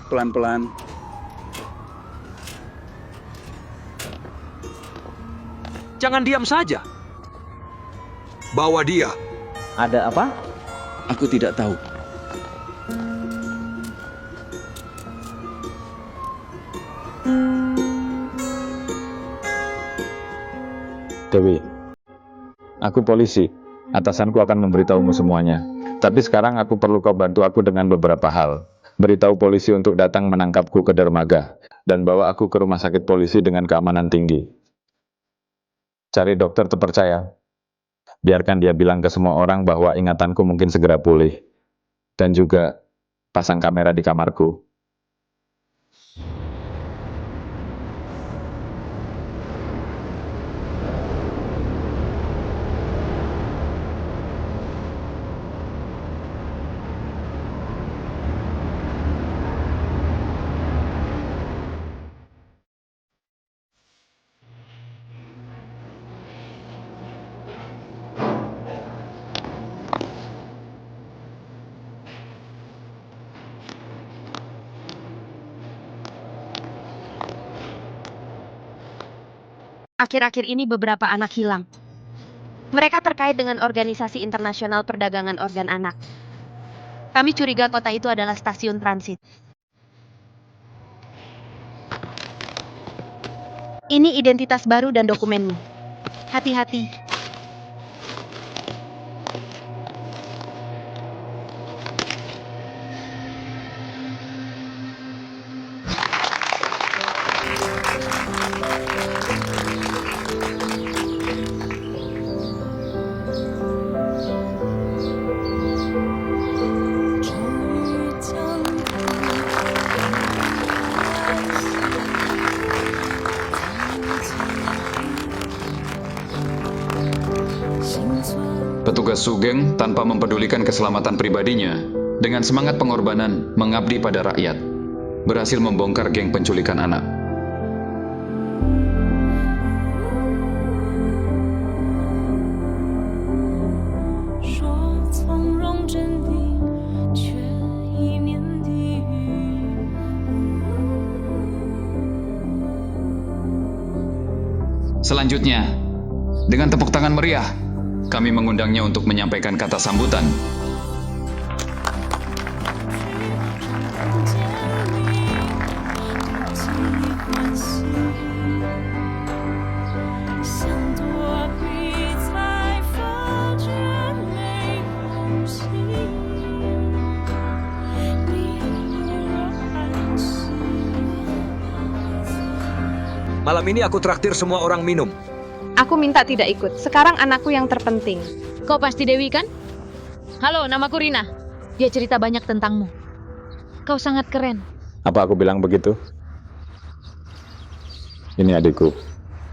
Pelan-pelan. Jangan diam saja. Bawa dia. Ada apa? Aku tidak tahu. Dewi, aku polisi. Atasanku akan memberitahumu semuanya. Tapi sekarang aku perlu kau bantu aku dengan beberapa hal. Beritahu polisi untuk datang menangkapku ke dermaga. Dan bawa aku ke rumah sakit polisi dengan keamanan tinggi. Cari dokter terpercaya. Biarkan dia bilang ke semua orang bahwa ingatanku mungkin segera pulih. Dan juga pasang kamera di kamarku. Akhir-akhir ini beberapa anak hilang. Mereka terkait dengan Organisasi Internasional Perdagangan Organ Anak. Kami curiga kota itu adalah stasiun transit. Ini identitas baru dan dokumenmu. Hati-hati. Petugas Sugeng tanpa mempedulikan keselamatan pribadinya, dengan semangat pengorbanan mengabdi pada rakyat, berhasil membongkar geng penculikan anak. Selanjutnya, dengan tepuk tangan meriah, kami mengundangnya untuk menyampaikan kata sambutan. Malam ini aku traktir semua orang minum. Aku minta tidak ikut. Sekarang anakku yang terpenting. Kau pasti Dewi kan? Halo, namaku Rina. Dia cerita banyak tentangmu. Kau sangat keren. Apa aku bilang begitu? Ini adikku.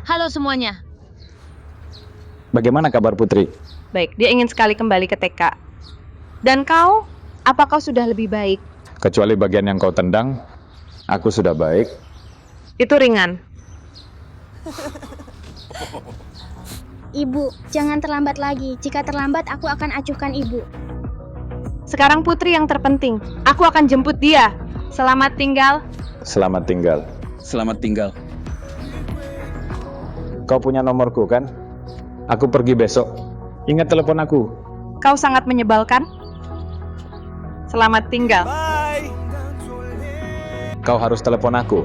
Halo semuanya. Bagaimana kabar Putri? Baik, dia ingin sekali kembali ke TK. Dan kau? Apa kau sudah lebih baik? Kecuali bagian yang kau tendang, aku sudah baik. Itu ringan. Ibu, jangan terlambat lagi. Jika terlambat, aku akan acuhkan ibu. Sekarang Putri yang terpenting. Aku akan jemput dia. Selamat tinggal. Selamat tinggal. Selamat tinggal. Kau punya nomorku kan? Aku pergi besok. Ingat telepon aku. Kau sangat menyebalkan. Selamat tinggal. Kau harus telepon aku.